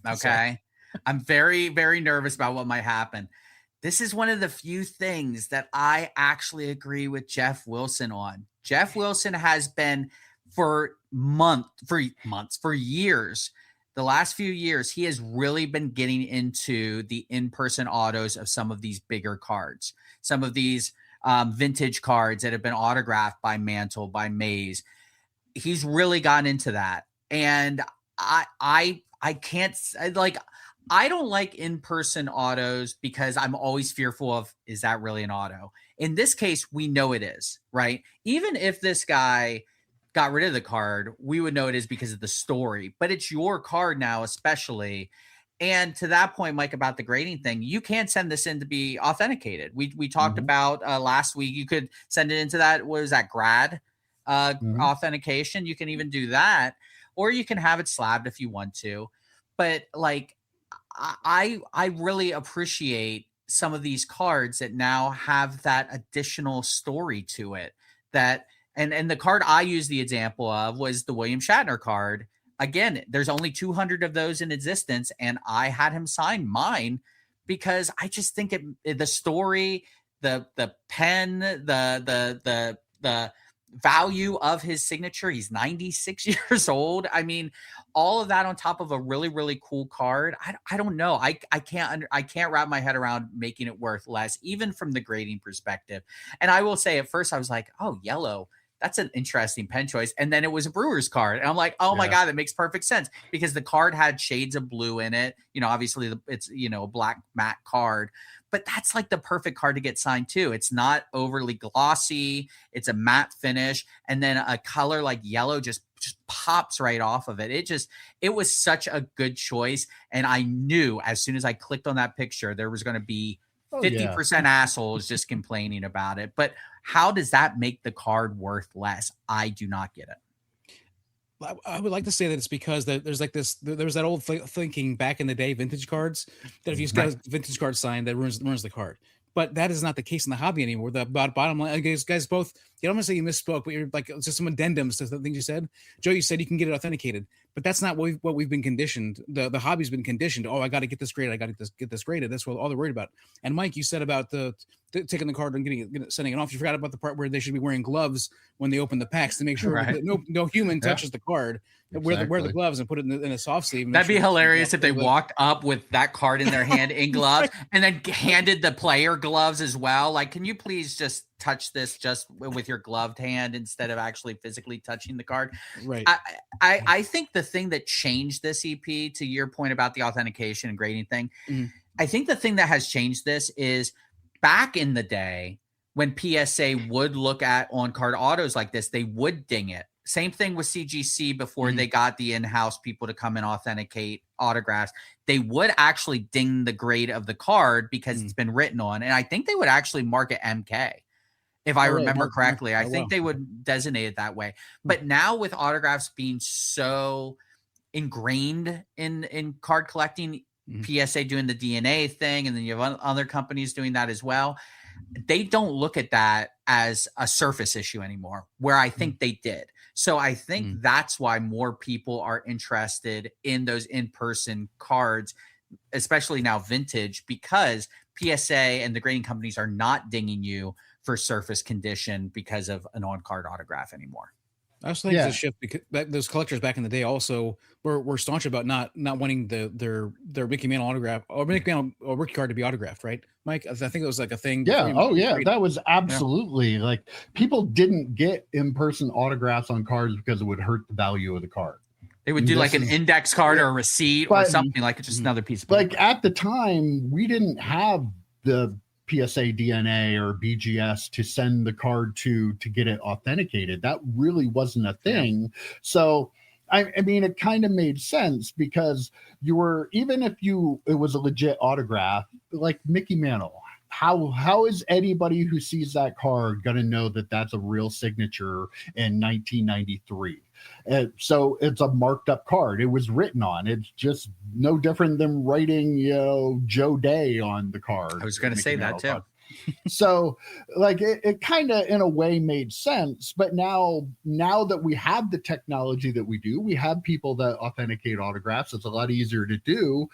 Speaker 3: Okay. I'm very, very nervous about what might happen. This is one of the few things that I actually agree with Jeff Wilson on. Jeff Wilson has been for years, the last few years, he has really been getting into the in-person autos of some of these bigger cards, some of these vintage cards that have been autographed by Mantle, by Mays. He's really gotten into that. And I can't, like, I don't like in-person autos because I'm always fearful of, is that really an auto? In this case, we know it is, right? Even if this guy got rid of the card, we would know it is because of the story, but it's your card now, especially. And to that point, Mike, about the grading thing, you can send this in to be authenticated. We talked about last week, you could send it into that, what is that, grad authentication. You can even do that, or you can have it slabbed if you want to. But like, I really appreciate some of these cards that now have that additional story to it. That and the card I used the example of was the William Shatner card. Again, there's only 200 of those in existence, and I had him sign mine because I just think the story, the pen, the value of his signature. He's 96 years old. I mean, all of that on top of a really, really cool card. I don't know. I can't wrap my head around making it worth less, even from the grading perspective. And I will say, at first I was like, oh, yellow, that's an interesting pen choice. And then it was a Brewers card. And I'm like, oh my God, that makes perfect sense, because the card had shades of blue in it. You know, obviously it's, a black matte card, but that's like the perfect card to get signed too. It's not overly glossy. It's a matte finish. And then a color like yellow just pops right off of it. It was such a good choice. And I knew as soon as I clicked on that picture, there was going to be 50% assholes just complaining about it. But how does that make the card worth less? I do not get it.
Speaker 2: I would like to say that it's because there's like this, there's that old thinking back in the day, vintage cards, that if you got a vintage card signed, that ruins the card. But that is not the case in the hobby anymore. The bottom line, guys both, you don't want to say you misspoke, but you're like, just some addendums to the things you said. Joe, you said you can get it authenticated, but that's not what we've been conditioned. The hobby's been conditioned. Oh, I got to get this graded. I got to get this graded. That's what all they're worried about. And Mike, you said about taking the card and sending it off. You forgot about the part where they should be wearing gloves when they open the packs to make sure that no human touches the card. Exactly. Wear the gloves and put it in a soft sleeve.
Speaker 3: That'd be hilarious if they walked up with that card in their hand in gloves and then handed the player gloves as well. Like, can you please just touch this just with your gloved hand instead of actually physically touching the card?
Speaker 2: Right.
Speaker 3: I think the thing that changed this EP, to your point about the authentication and grading thing, I think the thing that has changed this is back in the day when PSA would look at on-card autos like this, they would ding it. Same thing with CGC before they got the in-house people to come and authenticate autographs. They would actually ding the grade of the card because it's been written on. And I think they would actually mark it MK. If I remember correctly, I think they would designate it that way. But now with autographs being so ingrained in card collecting, PSA doing the DNA thing, and then you have other companies doing that as well, they don't look at that as a surface issue anymore, where I think they did. So I think that's why more people are interested in those in-person cards, especially now vintage, because PSA and the grading companies are not dinging you for surface condition because of an on-card autograph anymore.
Speaker 2: I also think it's a shift because those collectors back in the day also were staunch about not wanting their Mickey Mantle autograph or Mickey Mantle or rookie card to be autographed, right, Mike? I think it was like a thing.
Speaker 1: Yeah. Oh, yeah. That was absolutely like people didn't get in-person autographs on cards because it would hurt the value of the card.
Speaker 3: They would do like an index card or a receipt or something like just another piece of paper.
Speaker 1: Like at the time, we didn't have the PSA DNA or BGS to send the card to get it authenticated. That really wasn't a thing. Yeah. So I mean, it kind of made sense because you were, even if it was a legit autograph, like Mickey Mantle, how is anybody who sees that card going to know that that's a real signature in 1993? So it's a marked up card. It was written on. It's just no different than writing, Joe Day on the card.
Speaker 3: I was going to say that too.
Speaker 1: So like it kind of in a way made sense, but now that we have the technology that we do, we have people that authenticate autographs. It's a lot easier to do.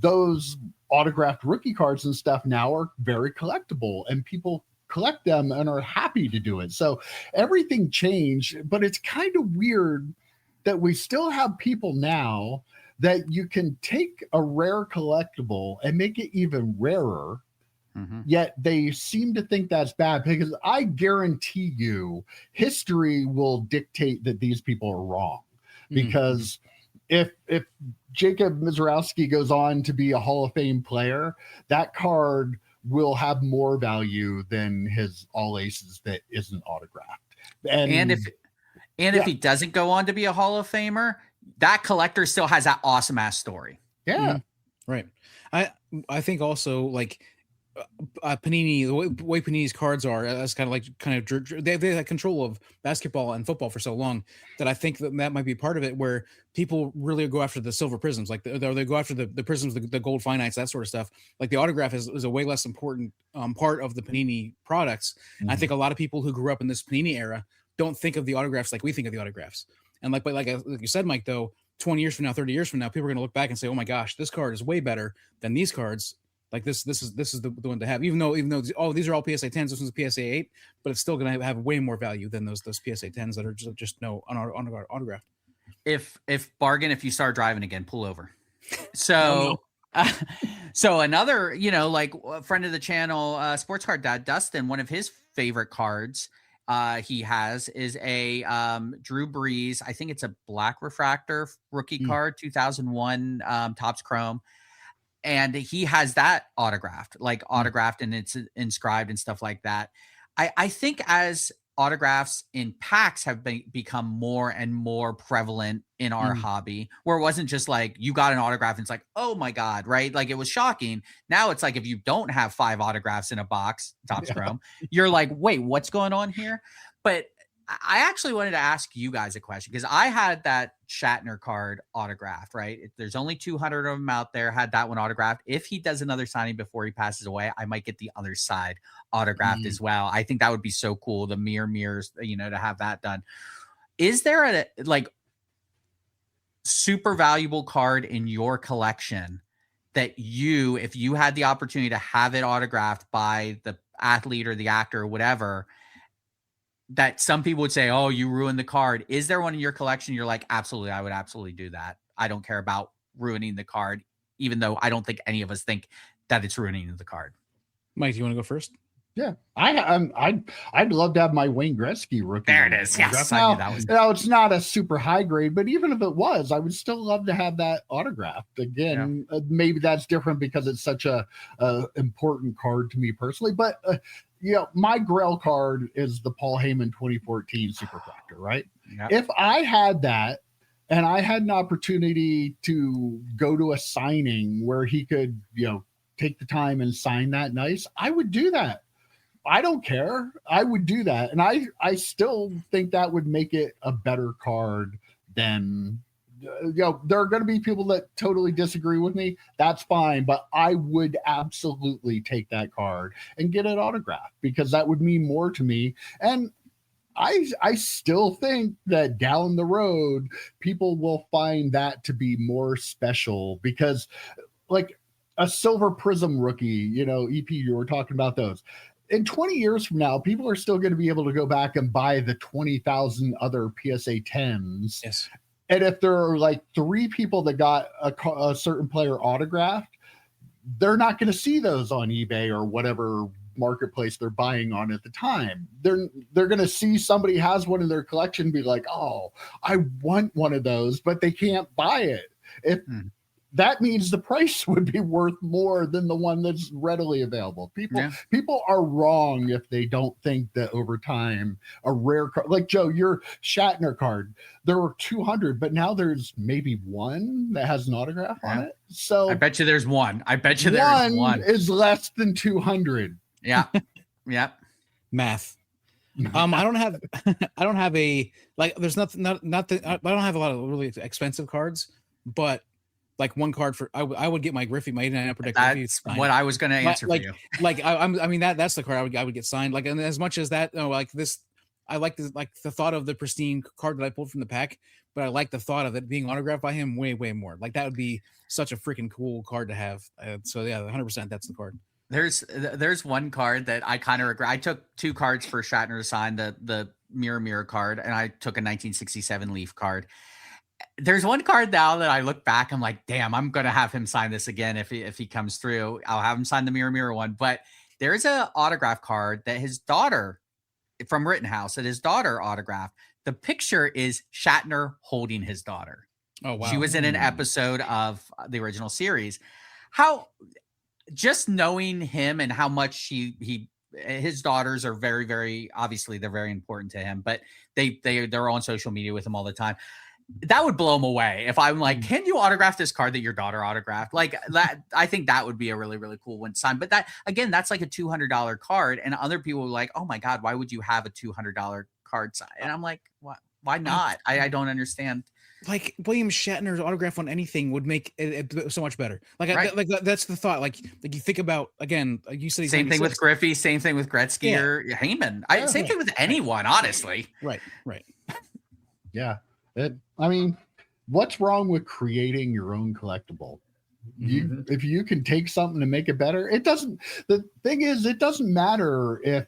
Speaker 1: Those autographed rookie cards and stuff now are very collectible, and people collect them and are happy to do it. So everything changed, but it's kind of weird that we still have people now that you can take a rare collectible and make it even rarer. Mm-hmm. Yet they seem to think that's bad, because I guarantee you history will dictate that these people are wrong. Because if Jacob Mizorowski goes on to be a Hall of Fame player, that card will have more value than his all aces that isn't autographed.
Speaker 3: And if he doesn't go on to be a Hall of Famer, that collector still has that awesome ass story.
Speaker 1: Yeah.
Speaker 2: Right. I think also like Panini, the way Panini's cards are, that's kind of they had control of basketball and football for so long that I think that might be part of it, where people really go after the silver prisms, like they go after the prisms, the gold finites, that sort of stuff. Like the autograph is a way less important part of the Panini products. Mm-hmm. I think a lot of people who grew up in this Panini era don't think of the autographs like we think of the autographs. And like you said, Mike, though, 20 years from now, 30 years from now, people are going to look back and say, oh my gosh, this card is way better than these cards. Like this is the one to have, even though these are all PSA 10s, this one's a PSA 8, but it's still going to have way more value than those PSA 10s that are just no autograph.
Speaker 3: If you start driving again, pull over. So so another, like a friend of the channel, Sports Card Dad Dustin, one of his favorite cards he has is a Drew Brees. I think it's a black refractor rookie card, 2001 Topps Chrome. And he has that autographed and it's inscribed and stuff like that. I think as autographs in packs have become more and more prevalent in our hobby, where it wasn't just like you got an autograph and it's like, oh my God, right? Like it was shocking. Now it's like if you don't have 5 autographs in a box, Topps Chrome, you're like, wait, what's going on here? But I actually wanted to ask you guys a question, because I had that Shatner card autographed, right? There's only 200 of them out there. Had that one autographed. If he does another signing before he passes away, I might get the other side autographed as well. I think that would be so cool. The mirrors, to have that done. Is there a super valuable card in your collection that if you had the opportunity to have it autographed by the athlete or the actor or whatever, that some people would say, oh, you ruined the card? Is there one in your collection you're like, absolutely, I would absolutely do that? I don't care about ruining the card, even though I don't think any of us think that it's ruining the card.
Speaker 2: Mike, do you want to go first?
Speaker 1: Yeah, I'd love to have my Wayne Gretzky rookie.
Speaker 3: There it is. Yes,
Speaker 1: now, it's not a super high grade, but even if it was, I would still love to have that autographed. Again, maybe that's different because it's such a important card to me personally. But my Grail card is the Paul Heyman 2014 Superfractor, right? Yep. If I had that and I had an opportunity to go to a signing where he could, take the time and sign that nice, I would do that. I don't care. I would do that. And I still think that would make it a better card than, there are going to be people that totally disagree with me. That's fine. But I would absolutely take that card and get it autographed, because that would mean more to me. And I still think that down the road, people will find that to be more special, because like a Silver Prism rookie, EP, you were talking about those. in 20 years from now, people are still going to be able to go back and buy the 20,000 other PSA 10s.
Speaker 2: Yes.
Speaker 1: And if there are like 3 people that got a certain player autographed, they're not going to see those on eBay or whatever marketplace they're buying on at the time. They're going to see somebody has one in their collection and be like, oh, I want one of those, but they can't buy it. If that means the price would be worth more than the one that's readily available. People are wrong if they don't think that over time a rare card, like Joe, your Shatner card, there were 200, but now there's maybe one that has an autograph on it. So
Speaker 3: I bet you there's one. I bet you there's one
Speaker 1: is less than 200.
Speaker 3: Yeah. Yeah.
Speaker 2: Math. I don't have a, like, there's nothing, I don't have a lot of really expensive cards, but like one card for, I would get my Griffey, my 89 Upper Deck.
Speaker 3: That's what I was going to answer for you.
Speaker 2: Like, I mean, that's the card I would get signed. Like, and as much as that, like this, I like this, like the thought of the pristine card that I pulled from the pack, but I like the thought of it being autographed by him way, way more. Like that would be such a freaking cool card to have. So yeah, 100% that's the card.
Speaker 3: There's one card that I kind of regret. I took 2 cards for Shatner to sign, the mirror card, and I took a 1967 Leaf card. There's one card now that I look back, I'm like, damn, I'm gonna have him sign this again if he comes through. I'll have him sign the mirror one. But there's a autograph card that his daughter from Rittenhouse that his daughter autographed. The picture is Shatner holding his daughter.
Speaker 2: Oh wow!
Speaker 3: She was in an episode of the original series. How just knowing him and how much his daughters are very, very, obviously they're very important to him, but they're on social media with him all the time. That would blow him away if I'm like, can you autograph this card that your daughter autographed? Like that, I think that would be a really, really cool one to sign. But that, again, that's like a $200 card. And other people are like, oh my God, why would you have a $200 card sign? And I'm like, what? Why not? I don't understand.
Speaker 2: Like William Shatner's autograph on anything would make it so much better. Like,
Speaker 3: right.
Speaker 2: That's the thought. Like you think about, again, like you said,
Speaker 3: same thing with Griffey, same thing with Gretzky or Heyman. Same thing with anyone, honestly.
Speaker 2: Right.
Speaker 1: Yeah. I mean, what's wrong with creating your own collectible? If you can take something to make it better, the thing is, it doesn't matter if,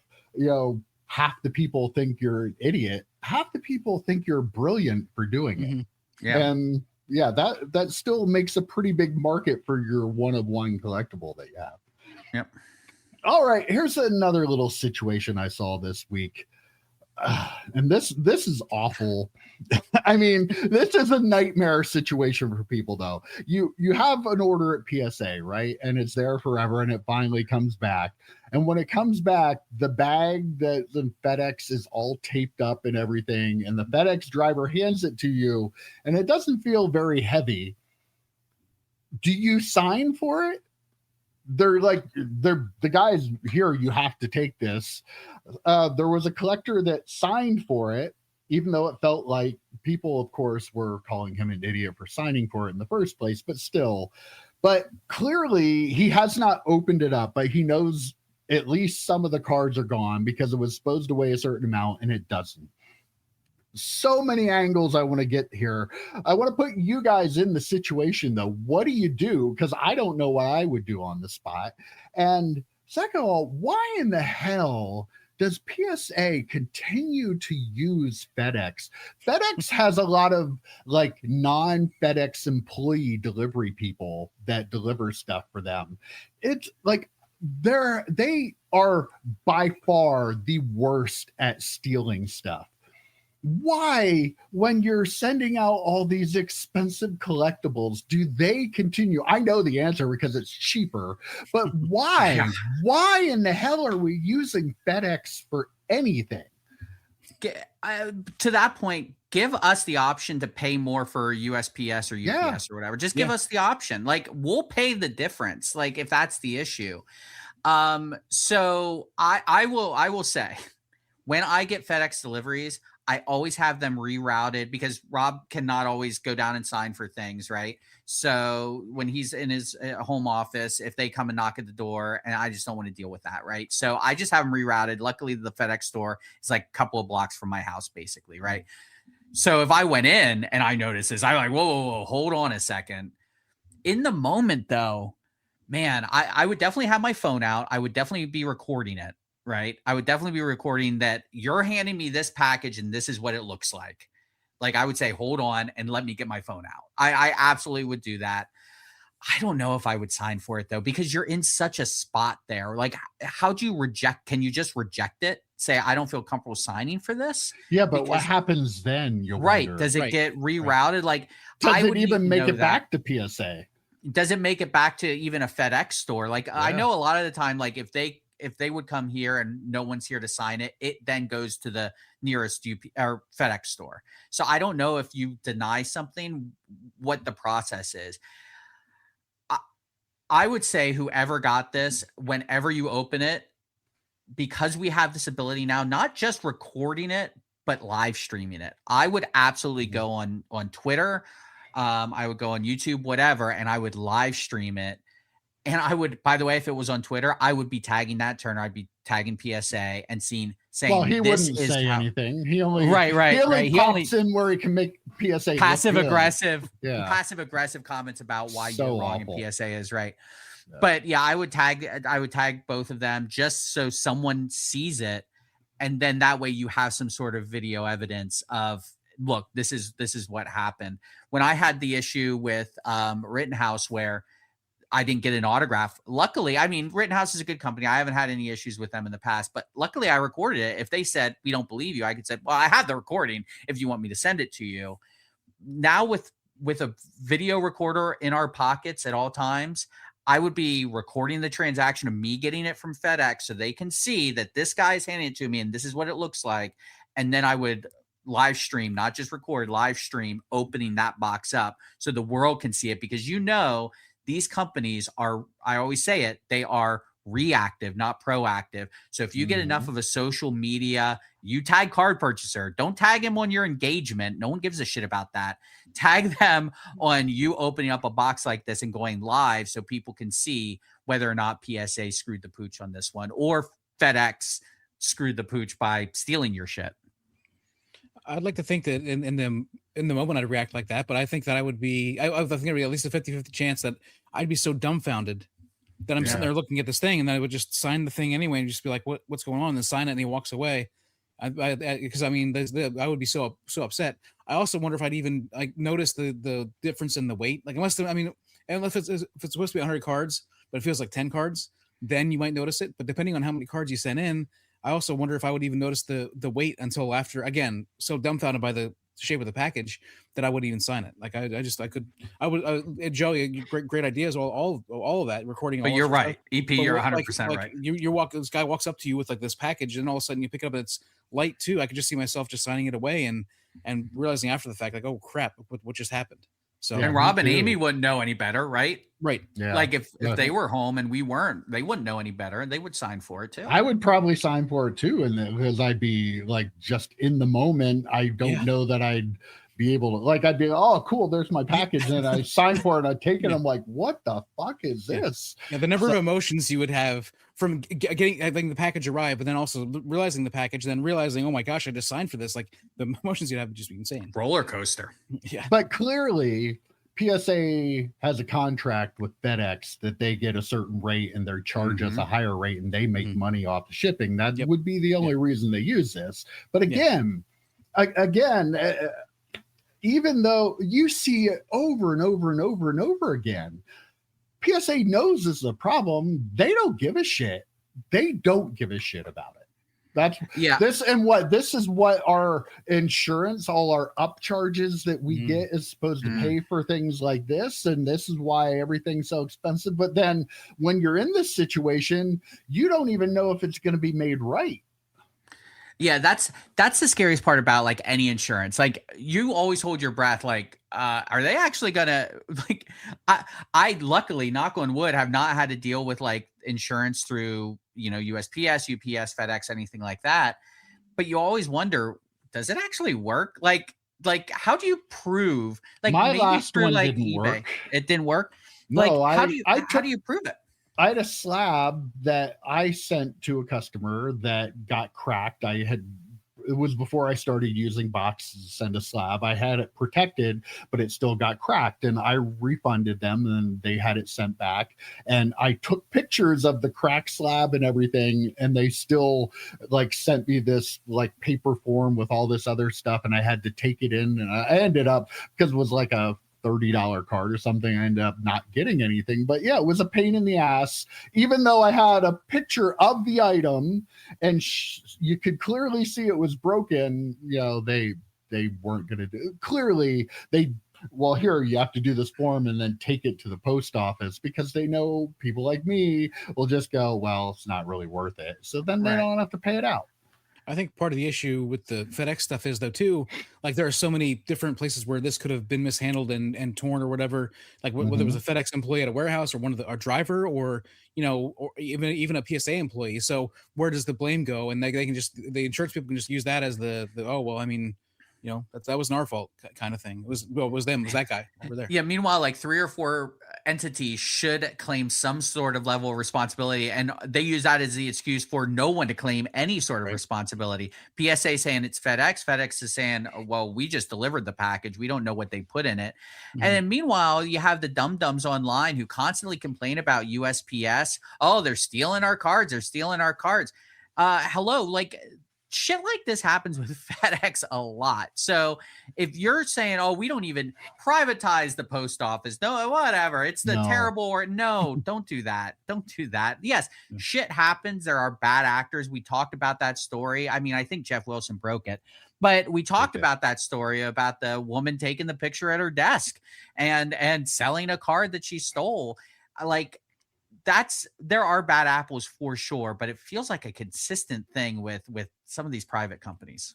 Speaker 1: half the people think you're an idiot. Half the people think you're brilliant for doing it.
Speaker 3: Yeah.
Speaker 1: And yeah, that still makes a pretty big market for your one-of-one collectible that you have.
Speaker 3: Yep.
Speaker 1: All right, here's another little situation I saw this week. And this is awful. I mean, this is a nightmare situation for people, though. You have an order at PSA, right? And it's there forever, and it finally comes back. And when it comes back, the bag that's in FedEx is all taped up and everything, and the FedEx driver hands it to you, and it doesn't feel very heavy. Do you sign for it? They're the guys here, you have to take this. There was a collector that signed for it, even though it felt like people, of course, were calling him an idiot for signing for it in the first place, but still. But clearly he has not opened it up, but he knows at least some of the cards are gone because it was supposed to weigh a certain amount and it doesn't. So many angles I want to get here. I want to put you guys in the situation, though. What do you do? Because I don't know what I would do on the spot. And second of all, why in the hell does PSA continue to use FedEx? FedEx has a lot of like non-FedEx employee delivery people that deliver stuff for them. It's like they are by far the worst at stealing stuff. Why, when you're sending out all these expensive collectibles, do they continue? I know the answer because it's cheaper, but why?
Speaker 3: Yeah.
Speaker 1: Why in the hell are we using FedEx for anything?
Speaker 3: To that point, give us the option to pay more for USPS or UPS or whatever. Just give us the option. Like, we'll pay the difference. Like, if that's the issue. So I will say, when I get FedEx deliveries, I always have them rerouted because Rob cannot always go down and sign for things, right? So when he's in his home office, if they come and knock at the door, and I just don't want to deal with that, right? So I just have them rerouted. Luckily, the FedEx store is like a couple of blocks from my house, basically, right? So if I went in and I noticed this, I'm like, whoa, hold on a second. In the moment, though, man, I would definitely have my phone out. I would definitely be recording it. right? I would definitely be recording that you're handing me this package and this is what it looks like. Like I would say, hold on and let me get my phone out. I absolutely would do that. I don't know if I would sign for it though, because you're in such a spot there. Like, how do you reject? Can you just reject it? Say, I don't feel comfortable signing for this.
Speaker 1: Yeah, but what happens then? You'll
Speaker 3: right.
Speaker 1: wonder.
Speaker 3: Does it get rerouted? Like,
Speaker 1: does it even make it back to PSA?
Speaker 3: Does it make it back to even a FedEx store? Like, I know a lot of the time, like if they would come here and no one's here to sign it, it then goes to the nearest or FedEx store. So I don't know if you deny something, what the process is. I would say whoever got this, whenever you open it, because we have this ability now, not just recording it, but live streaming it. I would absolutely go on Twitter. I would go on YouTube, whatever, and I would live stream it. And I would, by the way, if it was on Twitter, I would be tagging that Turner. I'd be tagging PSA and saying,
Speaker 1: well, he wouldn't say anything. He only
Speaker 3: He only
Speaker 1: pops in where he can make PSA
Speaker 3: passive aggressive comments about why
Speaker 1: so
Speaker 3: you're wrong
Speaker 1: awful.
Speaker 3: and PSA is right. Yeah. But yeah, I would tag both of them just so someone sees it, and then that way you have some sort of video evidence of, look, this is what happened. When I had the issue with Rittenhouse where I didn't get an autograph. Luckily, I mean, Rittenhouse is a good company. I haven't had any issues with them in the past, but luckily I recorded it. If they said, we don't believe you, I could say, well, I have the recording if you want me to send it to you. Now with a video recorder in our pockets at all times, I would be recording the transaction of me getting it from FedEx so they can see that this guy's handing it to me and this is what it looks like. And then I would live stream, not just record, live stream, opening that box up so the world can see it, because these companies are, I always say it, they are reactive, not proactive. So if you get enough of a social media, you tag card purchaser, don't tag him on your engagement. No one gives a shit about that. Tag them on you opening up a box like this and going live so people can see whether or not PSA screwed the pooch on this one or FedEx screwed the pooch by stealing your shit.
Speaker 2: I'd like to think that in the moment I'd react like that, but I think that I think it'd be at least a 50-50 chance that I'd be so dumbfounded that I'm sitting there looking at this thing, and then I would just sign the thing anyway and just be like, what's going on? And then sign it, and he walks away. Because I mean, I would be so upset. I also wonder if I'd even notice the difference in the weight. Like unless it's supposed to be 100 cards, but it feels like 10 cards, then you might notice it. But depending on how many cards you sent in, I also wonder if I would even notice the weight until after. Again, so dumbfounded by the shape of the package that I wouldn't even sign it. Like I would. Joey, great ideas. All of that recording.
Speaker 3: But you're right, EP. You're 100% right.
Speaker 2: This guy walks up to you with like this package, and all of a sudden you pick it up and it's light too. I could just see myself just signing it away and realizing after the fact, like, oh crap, what just happened? So
Speaker 3: and Rob and Amy wouldn't know any better, right?
Speaker 2: Right.
Speaker 1: Yeah.
Speaker 3: Like if they were home and we weren't, they wouldn't know any better, and they would sign for it too.
Speaker 1: I would probably sign for it too, and because I'd be like just in the moment. I don't know that I'd be able to I'd be, oh cool, there's my package, and I sign for it. I take it. I'm like, what the fuck is this?
Speaker 2: Yeah, the number of emotions you would have from having the package arrive, but then also realizing the package, then realizing, oh my gosh, I just signed for this. Like the emotions you'd have would just be insane.
Speaker 3: Roller coaster.
Speaker 2: Yeah.
Speaker 1: But clearly PSA has a contract with FedEx that they get a certain rate and they charge us a higher rate, and they make money off the shipping. That would be the only reason they use this. But again, even though you see it over and over and over and over again, PSA knows this is a problem. They don't give a shit. They don't give a shit about it. This is what our insurance, all our upcharges that we get is supposed to pay for things like this. And this is why everything's so expensive. But then when you're in this situation, you don't even know if it's going to be made right.
Speaker 3: Yeah, that's the scariest part about like any insurance. Like you always hold your breath. Like, are they actually gonna like? I luckily, knock on wood, have not had to deal with like insurance through USPS, UPS, FedEx, anything like that. But you always wonder, does it actually work? Like how do you prove? Like
Speaker 1: my
Speaker 3: maybe
Speaker 1: last
Speaker 3: through
Speaker 1: one
Speaker 3: like
Speaker 1: didn't
Speaker 3: eBay,
Speaker 1: work.
Speaker 3: It didn't work.
Speaker 1: No,
Speaker 3: like how do you prove it?
Speaker 1: I had a slab that I sent to a customer that got cracked. it was before I started using boxes to send a slab. I had it protected, but it still got cracked, and I refunded them, and they had it sent back. And I took pictures of the cracked slab and everything, and they still like sent me this like paper form with all this other stuff, and I had to take it in, and I ended up, because it was like a $30 card or something, I ended up not getting anything. But yeah, it was a pain in the ass, even though I had a picture of the item and you could clearly see it was broken. You know, they weren't going to do, clearly they, well, here you have to do this form and then take it to the post office, because they know people like me will just go, well, it's not really worth it, so then they don't have to pay it out.
Speaker 2: I think part of the issue with the FedEx stuff is, though, too, like there are so many different places where this could have been mishandled and torn or whatever. Like whether it was a FedEx employee at a warehouse or our driver, or or even a PSA employee. So where does the blame go? And they can just, the insurance people can just use that as the oh well, I mean, that wasn't our fault kind of thing. It was them, it was that guy over there.
Speaker 3: Yeah. Meanwhile, like 3 or 4 entities should claim some sort of level of responsibility, and they use that as the excuse for no one to claim any sort of responsibility. PSA saying it's FedEx. FedEx is saying, well, we just delivered the package, we don't know what they put in it. And then meanwhile, you have the dum-dums online who constantly complain about USPS. Oh, they're stealing our cards. Hello, like, shit like this happens with FedEx a lot. So if you're saying, oh, we don't even privatize the post office, no, whatever, it's the terrible, or no, don't do that. Don't do that. Yes, shit happens. There are bad actors. We talked about that story. I mean, I think Jeff Wilson broke it, but we talked about that story about the woman taking the picture at her desk and selling a card that she stole. Like, there are bad apples for sure, but it feels like a consistent thing with some of these private companies.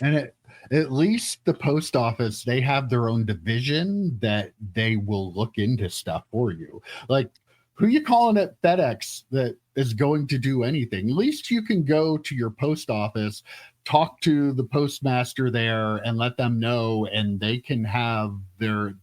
Speaker 1: And at least the post office, they have their own division that they will look into stuff for you. Like, who you calling at FedEx that is going to do anything? At least you can go to your post office, talk to the postmaster there, and let them know, and they can have the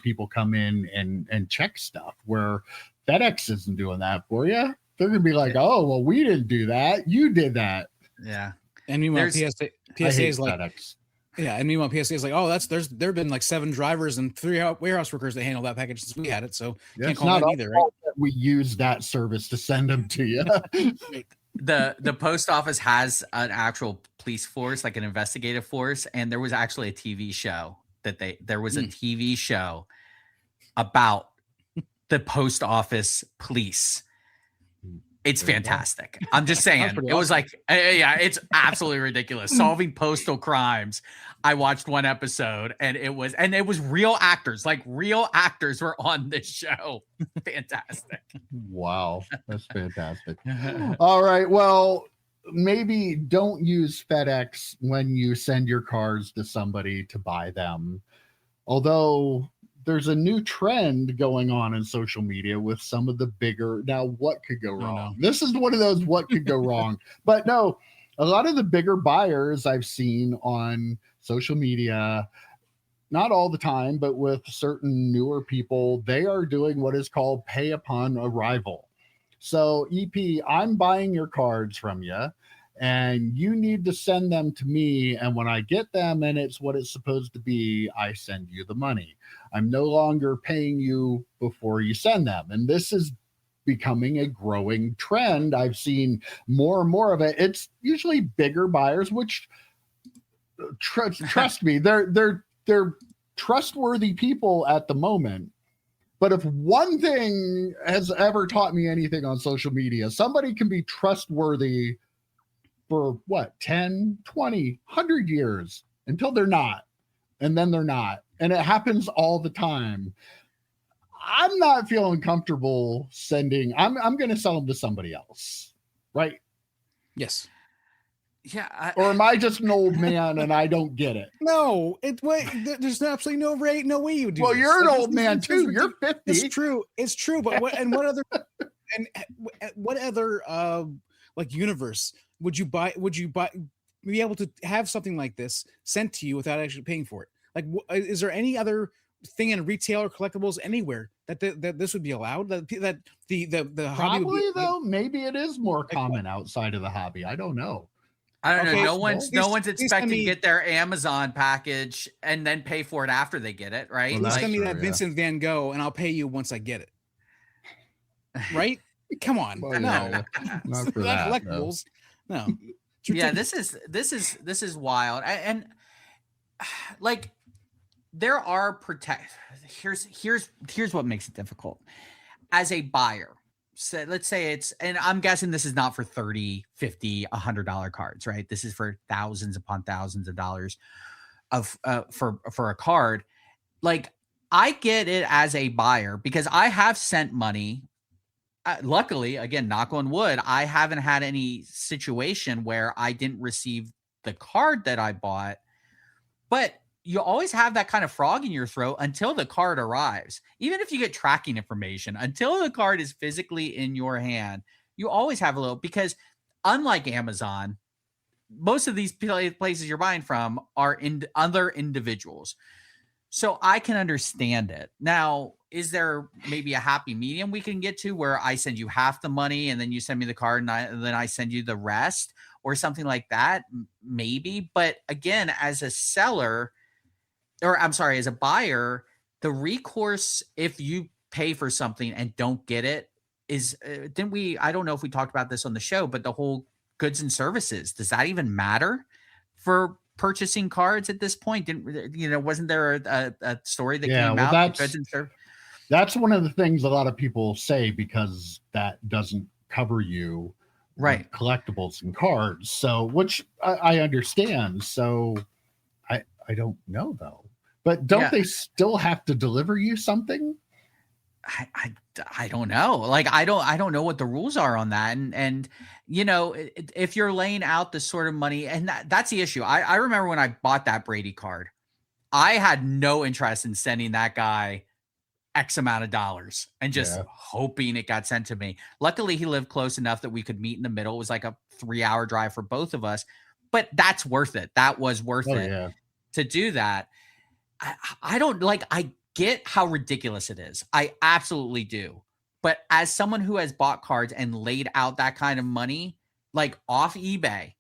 Speaker 1: people come in and check stuff, where FedEx isn't doing that for you. They're gonna be like, oh, well, we didn't do that, you did that.
Speaker 3: Yeah.
Speaker 2: And meanwhile, PSA is like,
Speaker 1: FedEx.
Speaker 2: Yeah, and meanwhile, PSA is like, oh, there have been like 7 drivers and 3 warehouse workers that handle that package since we had it, so can't call that either, right?
Speaker 1: We use that service to send them to you.
Speaker 3: The post office has an actual police force, like an investigative force, and there was actually a TV show TV show about the post office police. It's fantastic. I'm just saying. It was like, yeah, it's absolutely ridiculous. Solving postal crimes. I watched one episode, and it was real actors. Like, real actors were on this show. Fantastic.
Speaker 1: Wow, that's fantastic. All right, well, maybe don't use FedEx when you send your cards to somebody to buy them. Although there's a new trend going on in social media with some of the bigger, now what could go wrong? This is one of those what could go wrong. But no, a lot of the bigger buyers I've seen on social media, not all the time, but with certain newer people, they are doing what is called pay upon arrival. So EP, I'm buying your cards from you, and you need to send them to me. And when I get them and it's what it's supposed to be, I send you the money. I'm no longer paying you before you send them. And this is becoming a growing trend. I've seen more and more of it. It's usually bigger buyers, which trust me, they're trustworthy people at the moment. But if one thing has ever taught me anything on social media, somebody can be trustworthy for what, 10, 20, 100 years until they're not. And then they're not. And it happens all the time. I'm not feeling comfortable sending, I'm going to sell them to somebody else. Right?
Speaker 2: Yes.
Speaker 3: Yeah.
Speaker 1: Or am I just an old man and I don't get it?
Speaker 2: No, there's absolutely no way you would do.
Speaker 1: Well,
Speaker 2: this.
Speaker 1: You're an old man too. You're 50.
Speaker 2: It's true. But what other like universe would you be able to have something like this sent to you without actually paying for it? Like, is there any other thing in retail or collectibles anywhere that this would be allowed? That the hobby
Speaker 1: probably
Speaker 2: would be,
Speaker 1: though. Maybe it is more common outside of the hobby. I don't know.
Speaker 3: I don't
Speaker 2: Okay,
Speaker 3: know. No one's
Speaker 2: please send
Speaker 3: expecting to
Speaker 2: me-
Speaker 3: get their Amazon package and then pay for it after they get it, right?
Speaker 1: Well,
Speaker 2: Please
Speaker 1: that's
Speaker 2: send me
Speaker 1: true,
Speaker 2: that
Speaker 1: yeah.
Speaker 2: Vincent Van Gogh, and I'll pay you once I get it. Right? Come on,
Speaker 1: Well,
Speaker 2: no,
Speaker 1: yeah, not for
Speaker 2: Not
Speaker 1: that. No.
Speaker 2: collectibles. No. It's
Speaker 3: Yeah,
Speaker 2: ridiculous.
Speaker 3: this is wild. And like there are here's what makes it difficult. As a buyer, so let's say it's, and I'm guessing this is not for 30, 50, $100 cards, right? This is for thousands upon thousands of dollars of for a card. Like I get it as a buyer because I have sent money. Luckily, again, knock on wood, I haven't had any situation where I didn't receive the card that I bought. But you always have that kind of frog in your throat until the card arrives. Even if you get tracking information, until the card is physically in your hand, you always have a little, because unlike Amazon, most of these places you're buying from are in other individuals. So I can understand it. Now, is there maybe a happy medium we can get to where I send you half the money and then you send me the card and then I send you the rest or something like that? Maybe. But again, as a seller, or I'm sorry, as a buyer, the recourse if you pay for something and don't get it is, I don't know if we talked about this on the show, but the whole goods and services, does that even matter for purchasing cards at this point? Wasn't there a story that came out?
Speaker 1: That's one of the things a lot of people say, because that doesn't cover you,
Speaker 3: right?
Speaker 1: Collectibles and cards. So, which I understand. So I don't know though, but don't they still have to deliver you something?
Speaker 3: I don't know. Like, I don't know what the rules are on that. And if you're laying out this sort of money, and that's the issue. I remember when I bought that Brady card, I had no interest in sending that guy X amount of dollars and just hoping it got sent to me. Luckily, he lived close enough that we could meet in the middle. It was like a 3-hour drive for both of us, but that's worth it. That was worth it to do that. I don't like, I get how ridiculous it is. I absolutely do. But as someone who has bought cards and laid out that kind of money, like off eBay,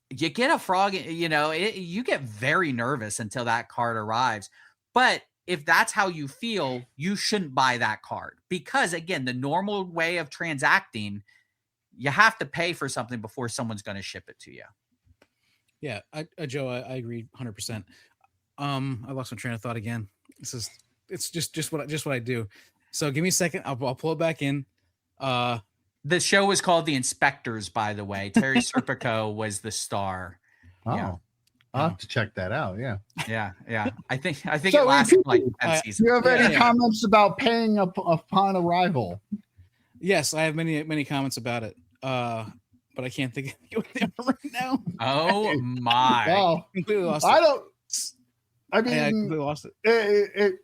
Speaker 3: you get a frog, you get very nervous until that card arrives. But if that's how you feel, you shouldn't buy that card, because again, the normal way of transacting, you have to pay for something before someone's going to ship it to you.
Speaker 2: Yeah, Joe, I agree 100%. I lost my train of thought again. It's just what I do. So give me a second. I'll pull it back in.
Speaker 3: The show was called The Inspectors, by the way. Terry Serpico was the star.
Speaker 1: Oh, yeah. I'll have to check that out. Yeah.
Speaker 3: I think so it lasted like 10 seasons.
Speaker 1: Do you have any comments about paying upon arrival?
Speaker 2: Yes, I have many comments about it. But I can't think of them right now.
Speaker 3: Oh my!
Speaker 2: Well, completely lost it.
Speaker 1: I mean,
Speaker 2: I completely lost it.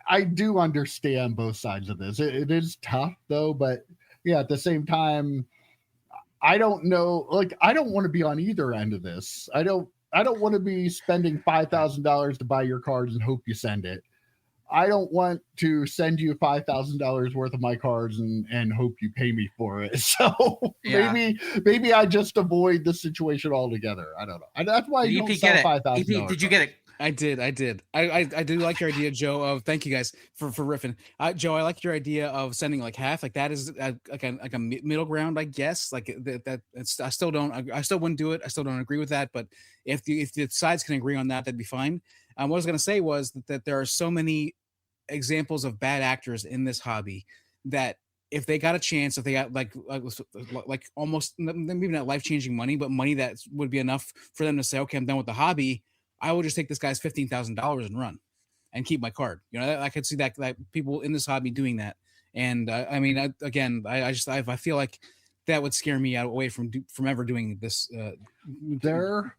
Speaker 1: I do understand both sides of this. It is tough though, but yeah, at the same time, I don't know. Like, I don't want to be on either end of this. I don't want to be spending $5,000 to buy your cards and hope you send it. I don't want to send you $5,000 worth of my cards and hope you pay me for it. So maybe I just avoid the situation altogether. I don't know. That's why you don't sell $5,000.
Speaker 3: Did you get it?
Speaker 2: I did. I do like your idea, Joe, of thank you guys for riffing. Joe, I like your idea of sending like half. Like that is like a middle ground, I guess. Like that I still wouldn't do it. I still don't agree with that. But if the sides can agree on that, that'd be fine. What I was gonna say was that there are so many examples of bad actors in this hobby that if they got a chance, if they got like almost maybe not life-changing money, but money that would be enough for them to say, okay, I'm done with the hobby, I will just take this guy's $15,000 and run and keep my card. I could see that people in this hobby doing that. And I mean, I feel like that would scare me away from ever doing this.
Speaker 1: There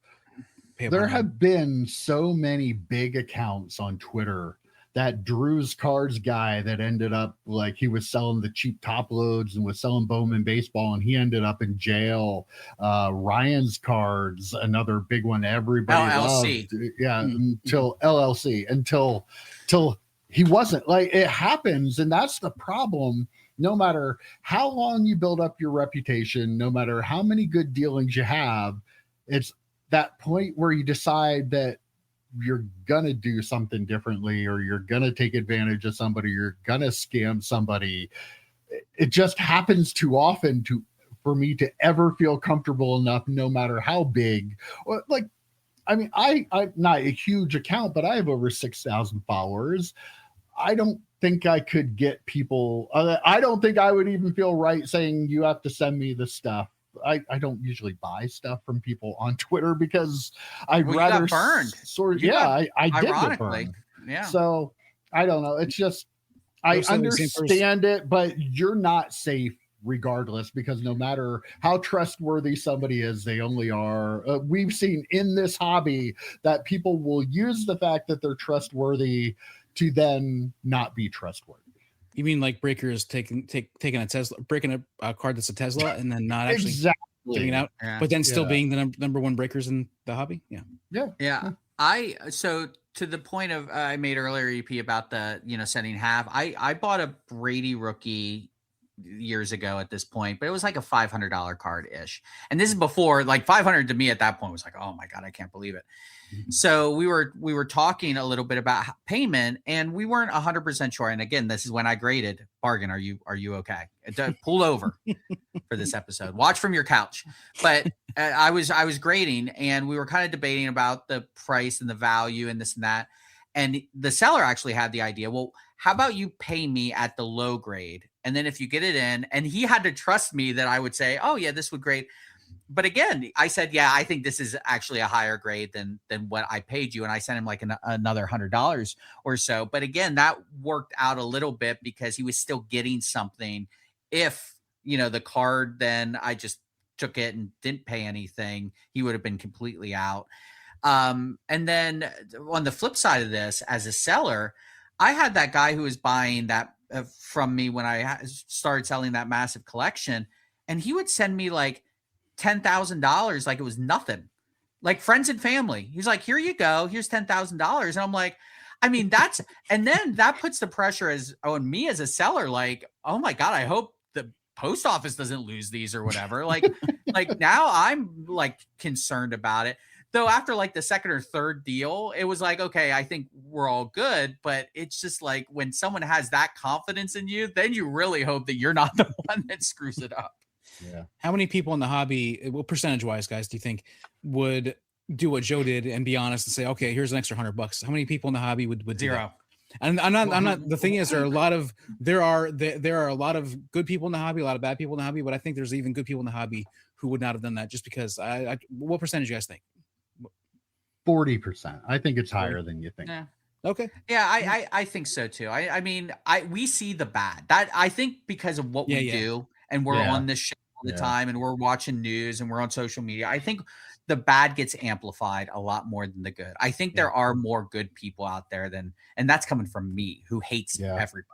Speaker 1: have been so many big accounts on Twitter. That Drew's Cards guy that ended up like he was selling the cheap top loads and was selling Bowman baseball, and he ended up in jail. Ryan's Cards, another big one everybody
Speaker 3: LLC.
Speaker 1: loved. Yeah, until LLC, until he wasn't. Like, it happens, and that's the problem no matter how long you build up your reputation, no matter how many good dealings you have, it's that point where you decide that you're gonna do something differently, or you're gonna take advantage of somebody, you're gonna scam somebody. It just happens too often for me to ever feel comfortable enough, no matter how big. Like, I mean, I'm not a huge account, but I have over 6,000 followers. I don't think I could get people. I don't think I would even feel right saying you have to send me the stuff. I don't usually buy stuff from people on Twitter because I'd rather
Speaker 3: you got burned.
Speaker 1: I did get burned.
Speaker 3: Yeah.
Speaker 1: So I don't know. It's just I understand it, but you're not safe regardless, because no matter how trustworthy somebody is, they only are. We've seen in this hobby that people will use the fact that they're trustworthy to then not be trustworthy.
Speaker 2: You mean like breakers taking a Tesla, breaking a card that's a Tesla, and then not actually giving it out, but then still being the number one breakers in the hobby?
Speaker 3: Yeah. So to the point of I made earlier, EP, about the sending half. I bought a Brady rookie years ago at this point, but it was like a $500 card ish, and this is before, like, 500 to me at that point was like, oh my god, I can't believe it. So we were talking a little bit about payment, and we weren't 100% sure. And again, this is when I graded. Bargain, are you okay? Pull over for this episode. Watch from your couch. But I was grading, and we were kind of debating about the price and the value and this and that. And the seller actually had the idea, well, how about you pay me at the low grade, and then if you get it in, and he had to trust me that I would say, oh yeah, this would grade. But again, I said, yeah, I think this is actually a higher grade than what I paid you. And I sent him like another $100 or so. But again, that worked out a little bit because he was still getting something. If, the card, then I just took it and didn't pay anything, he would have been completely out. And then on the flip side of this, as a seller, I had that guy who was buying that from me when I started selling that massive collection. And he would send me like $10,000 like it was nothing, like friends and family. He's like, here you go, here's $10,000. And I'm like, I mean, and then that puts the pressure on me as a seller, like, oh my god, I hope the post office doesn't lose these or whatever. Like now I'm like concerned about it, though. After like the second or third deal, it was like, okay, I think we're all good. But it's just like, when someone has that confidence in you, then you really hope that you're not the one that screws it up.
Speaker 2: Yeah. How many people in the hobby, well, percentage wise, guys, do you think would do what Joe did and be honest and say, okay, here's an extra $100? How many people in the hobby would do
Speaker 3: Zero?
Speaker 2: That? And I'm not. The thing is, there are a lot of good people in the hobby, a lot of bad people in the hobby, but I think there's even good people in the hobby who would not have done that, just because. What percentage do you guys think?
Speaker 1: 40%. I think it's higher than you think.
Speaker 3: Yeah.
Speaker 2: Okay.
Speaker 3: Yeah, I think so too. I mean, we see the bad. That, I think, because of what we do, and we're on this show all the time, and we're watching news, and we're on social media. I think the bad gets amplified a lot more than the good. I think there are more good people out there and that's coming from me, who hates everybody.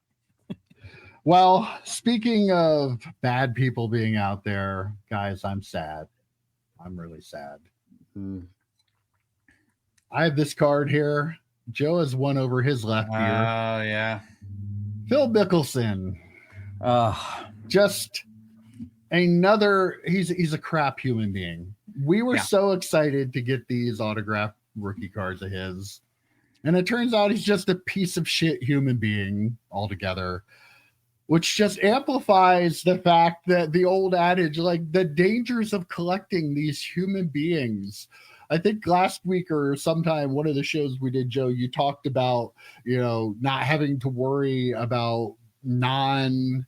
Speaker 1: Well, speaking of bad people being out there, guys, I'm sad. I'm really sad. I have this card here. Joe has one over his left ear.
Speaker 3: Oh yeah.
Speaker 1: Phil Mickelson. Just another, he's a crap human being. We were so excited to get these autographed rookie cards of his, and it turns out he's just a piece of shit human being altogether, which just amplifies the fact that the old adage, like, the dangers of collecting these human beings. I think last week or sometime, one of the shows we did, Joe, you talked about, not having to worry about non-athlete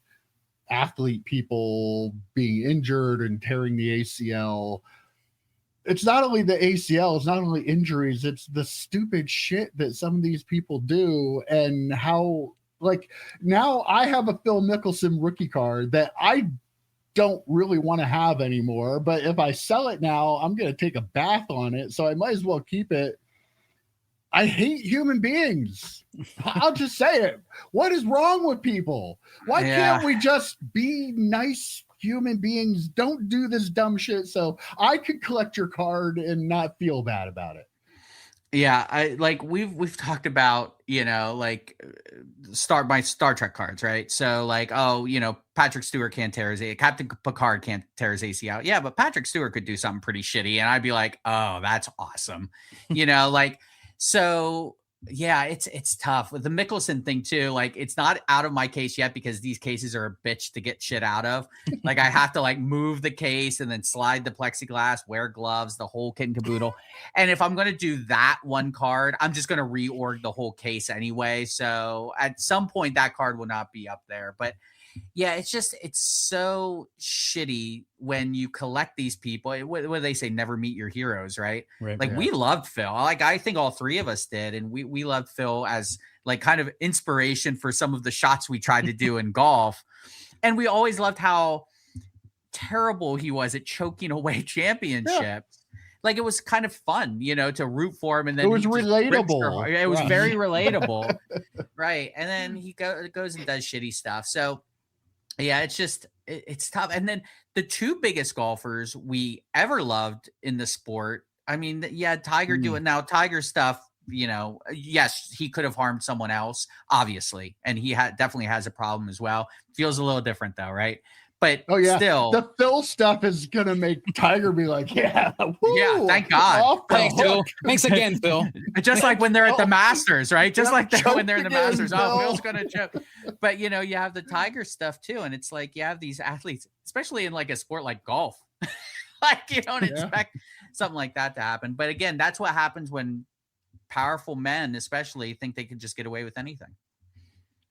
Speaker 1: people being injured and tearing the ACL. It's not only the ACL, it's not only injuries, it's the stupid shit that some of these people do, and how, like, now I have a Phil Mickelson rookie card that I don't really want to have anymore, but if I sell it now, I'm going to take a bath on it, so I might as well keep it. I hate human beings. I'll just say it. What is wrong with people? Why can't we just be nice human beings? Don't do this dumb shit so I could collect your card and not feel bad about it.
Speaker 3: Yeah, I like we've talked about, like my Star Trek cards, right? So like, oh, Patrick Stewart can't tear his Captain Picard can't tear his AC out. Yeah, but Patrick Stewart could do something pretty shitty, and I'd be like, oh, that's awesome, like so. Yeah, it's tough with the Mickelson thing too. Like, it's not out of my case yet because these cases are a bitch to get shit out of. Like, I have to like move the case and then slide the plexiglass, wear gloves, the whole kit and caboodle. And if I'm going to do that one card, I'm just going to reorg the whole case anyway. So at some point, that card will not be up there. But yeah, it's so shitty when you collect these people. What do they say? Never meet your heroes, right?
Speaker 2: Right.
Speaker 3: Like, we loved Phil. Like, I think all three of us did. And we loved Phil as like kind of inspiration for some of the shots we tried to do in golf. And we always loved how terrible he was at choking away championships. Yeah. Like, it was kind of fun, to root for him. And then
Speaker 1: it was relatable.
Speaker 3: It was very relatable. Right. And then he goes and does shitty stuff. So yeah, it's tough. And then the two biggest golfers we ever loved in the sport. I mean, yeah, Tiger doing now Tiger stuff, yes, he could have harmed someone else, obviously. And he definitely has a problem as well. Feels a little different though, right? But still,
Speaker 1: the Phil stuff is gonna make Tiger be like, yeah,
Speaker 3: thank God.
Speaker 2: Thanks, Phil. Thanks again, Phil.
Speaker 3: Just like when they're at the Masters, right? Just like when they're in the Masters. Oh, Phil's gonna choke. But you have the Tiger stuff too, and it's like you have these athletes, especially in like a sport like golf. Like, you don't expect something like that to happen. But again, that's what happens when powerful men, especially, think they can just get away with anything.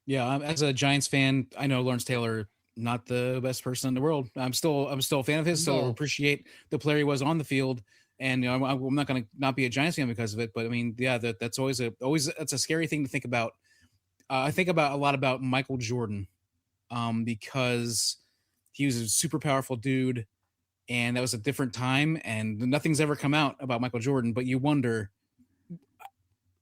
Speaker 2: Yeah, as a Giants fan, I know Lawrence Taylor, not the best person in the world. I'm still a fan of his, so appreciate the player he was on the field. And I'm not going to not be a Giants fan because of it. But I mean, yeah, that's always that's a scary thing to think about. I think about a lot about Michael Jordan, because he was a super powerful dude, and that was a different time. And nothing's ever come out about Michael Jordan, but you wonder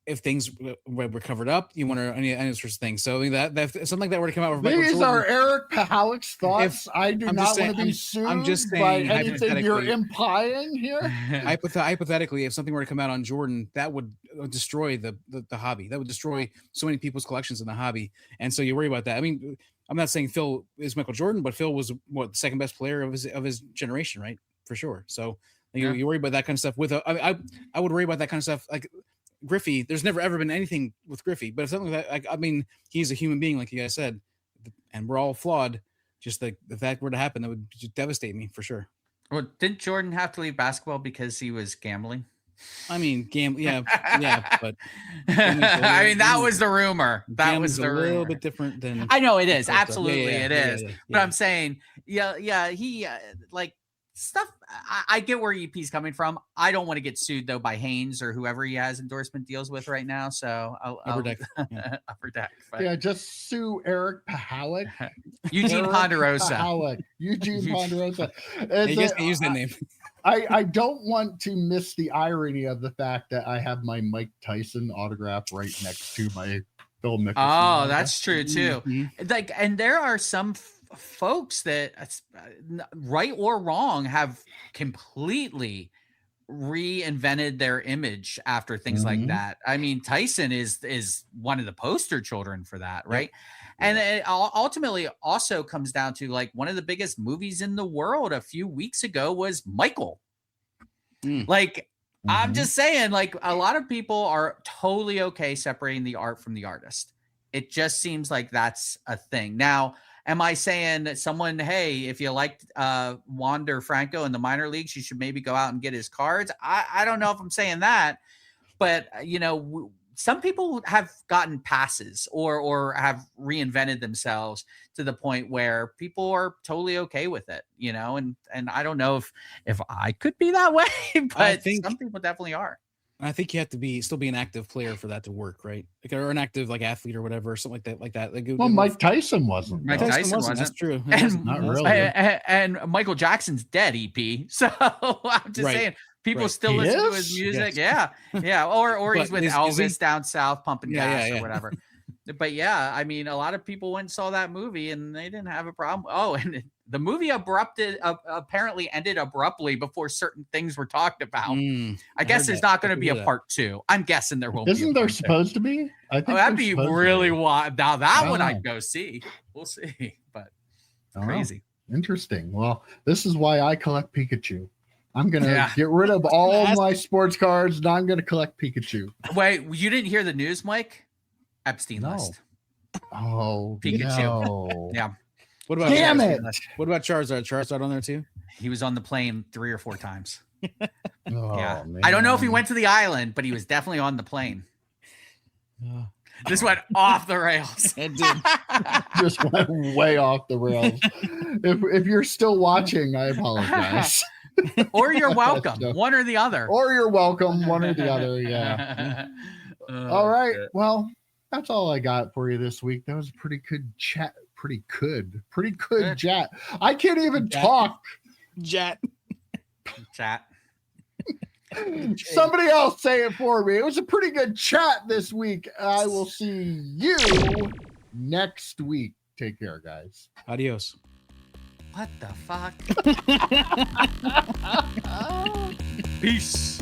Speaker 2: if things were covered up. You wonder any sorts of things. So I mean, that something like that were to come out.
Speaker 1: These are Eric Pahalik's thoughts. I do not want to be sued. I'm just saying, by anything you're implying here.
Speaker 2: Hypothetically, if something were to come out on Jordan, that would destroy the hobby. That would destroy so many people's collections in the hobby. And so you worry about that. I mean, I'm not saying Phil is Michael Jordan, but Phil was the second best player of his generation, right? For sure. So you worry about that kind of stuff. I would worry about that kind of stuff. Like Griffey, there's never ever been anything with Griffey, but if something like that, I mean, he's a human being, like you guys said, and we're all flawed. Just like if that were to happen, that would just devastate me for sure.
Speaker 3: Well, didn't Jordan have to leave basketball because he was gambling?
Speaker 2: I mean, yeah, but
Speaker 3: I mean, that was the rumor. That was the rumor.
Speaker 2: A little bit different than
Speaker 3: I know it is. Absolutely, it is. But I'm saying, he like stuff. I get where EP's coming from. I don't want to get sued though by Haynes or whoever he has endorsement deals with right now. So Upper Deck. Upper Deck.
Speaker 1: Yeah, just sue Eric Pahalik.
Speaker 3: Eugene Ponderosa.
Speaker 1: Eugene Ponderosa.
Speaker 2: You guys can use that name.
Speaker 1: I don't want to miss the irony of the fact that I have my Mike Tyson autograph right next to my Phil Mickelson.
Speaker 3: Oh, that's true too. Mm-hmm. Like, and there are some folks that, right or wrong, have completely reinvented their image after things like that. I mean, Tyson is one of the poster children for that, right? And it ultimately also comes down to like one of the biggest movies in the world a few weeks ago was Michael. Like, I'm just saying, like, a lot of people are totally okay separating the art from the artist. It just seems like that's a thing. Now, am I saying that someone, hey, if you liked Wander Franco in the minor leagues, you should maybe go out and get his cards? I don't know if I'm saying that, but some people have gotten passes or have reinvented themselves to the point where people are totally okay with it, and I don't know if I could be that way, but I think some people definitely are.
Speaker 2: I think you have to still be an active player for that to work, right? Or an active athlete or whatever, something like that.
Speaker 1: Well, Mike Tyson wasn't.
Speaker 3: Mike Tyson wasn't.
Speaker 2: That's true.
Speaker 1: Not really.
Speaker 3: And Michael Jackson's dead, EP. So I'm just saying, people still listen to his music. Yes. Yeah. Or he's with Elvis down south pumping gas or whatever. But yeah, I mean, a lot of people went and saw that movie and they didn't have a problem. Oh, and The movie apparently ended abruptly before certain things were talked about. I guess there's not going to be a part 2. I'm guessing there will be.
Speaker 1: Isn't there supposed to be? I think
Speaker 3: that'd be really wild. Now that one I'd go see. We'll see, but crazy.
Speaker 1: Interesting. Well, this is why I collect Pikachu. I'm gonna get rid of all my sports cards, and I'm gonna collect Pikachu.
Speaker 3: Wait, you didn't hear the news, Mike? Epstein list.
Speaker 1: Oh,
Speaker 3: Pikachu.
Speaker 1: No.
Speaker 3: Yeah.
Speaker 2: What about
Speaker 1: Damn it?
Speaker 2: What about Charizard? Charizard on there too?
Speaker 3: He was on the plane 3 or 4 times.
Speaker 1: Man.
Speaker 3: I don't know if he went to the island, but he was definitely on the plane. This went off the rails.
Speaker 2: It did.
Speaker 1: Just went way off the rails. If you're still watching, I apologize.
Speaker 3: Or you're welcome. One or the other.
Speaker 1: Or you're welcome. One or the other. Yeah. All right. Well, that's all I got for you this week. That was a pretty good chat. Pretty good chat. I can't even talk.
Speaker 2: Chat.
Speaker 1: Somebody else say it for me. It was a pretty good chat this week. I will see you next week. Take care, guys.
Speaker 2: Adios.
Speaker 3: What the fuck? Peace.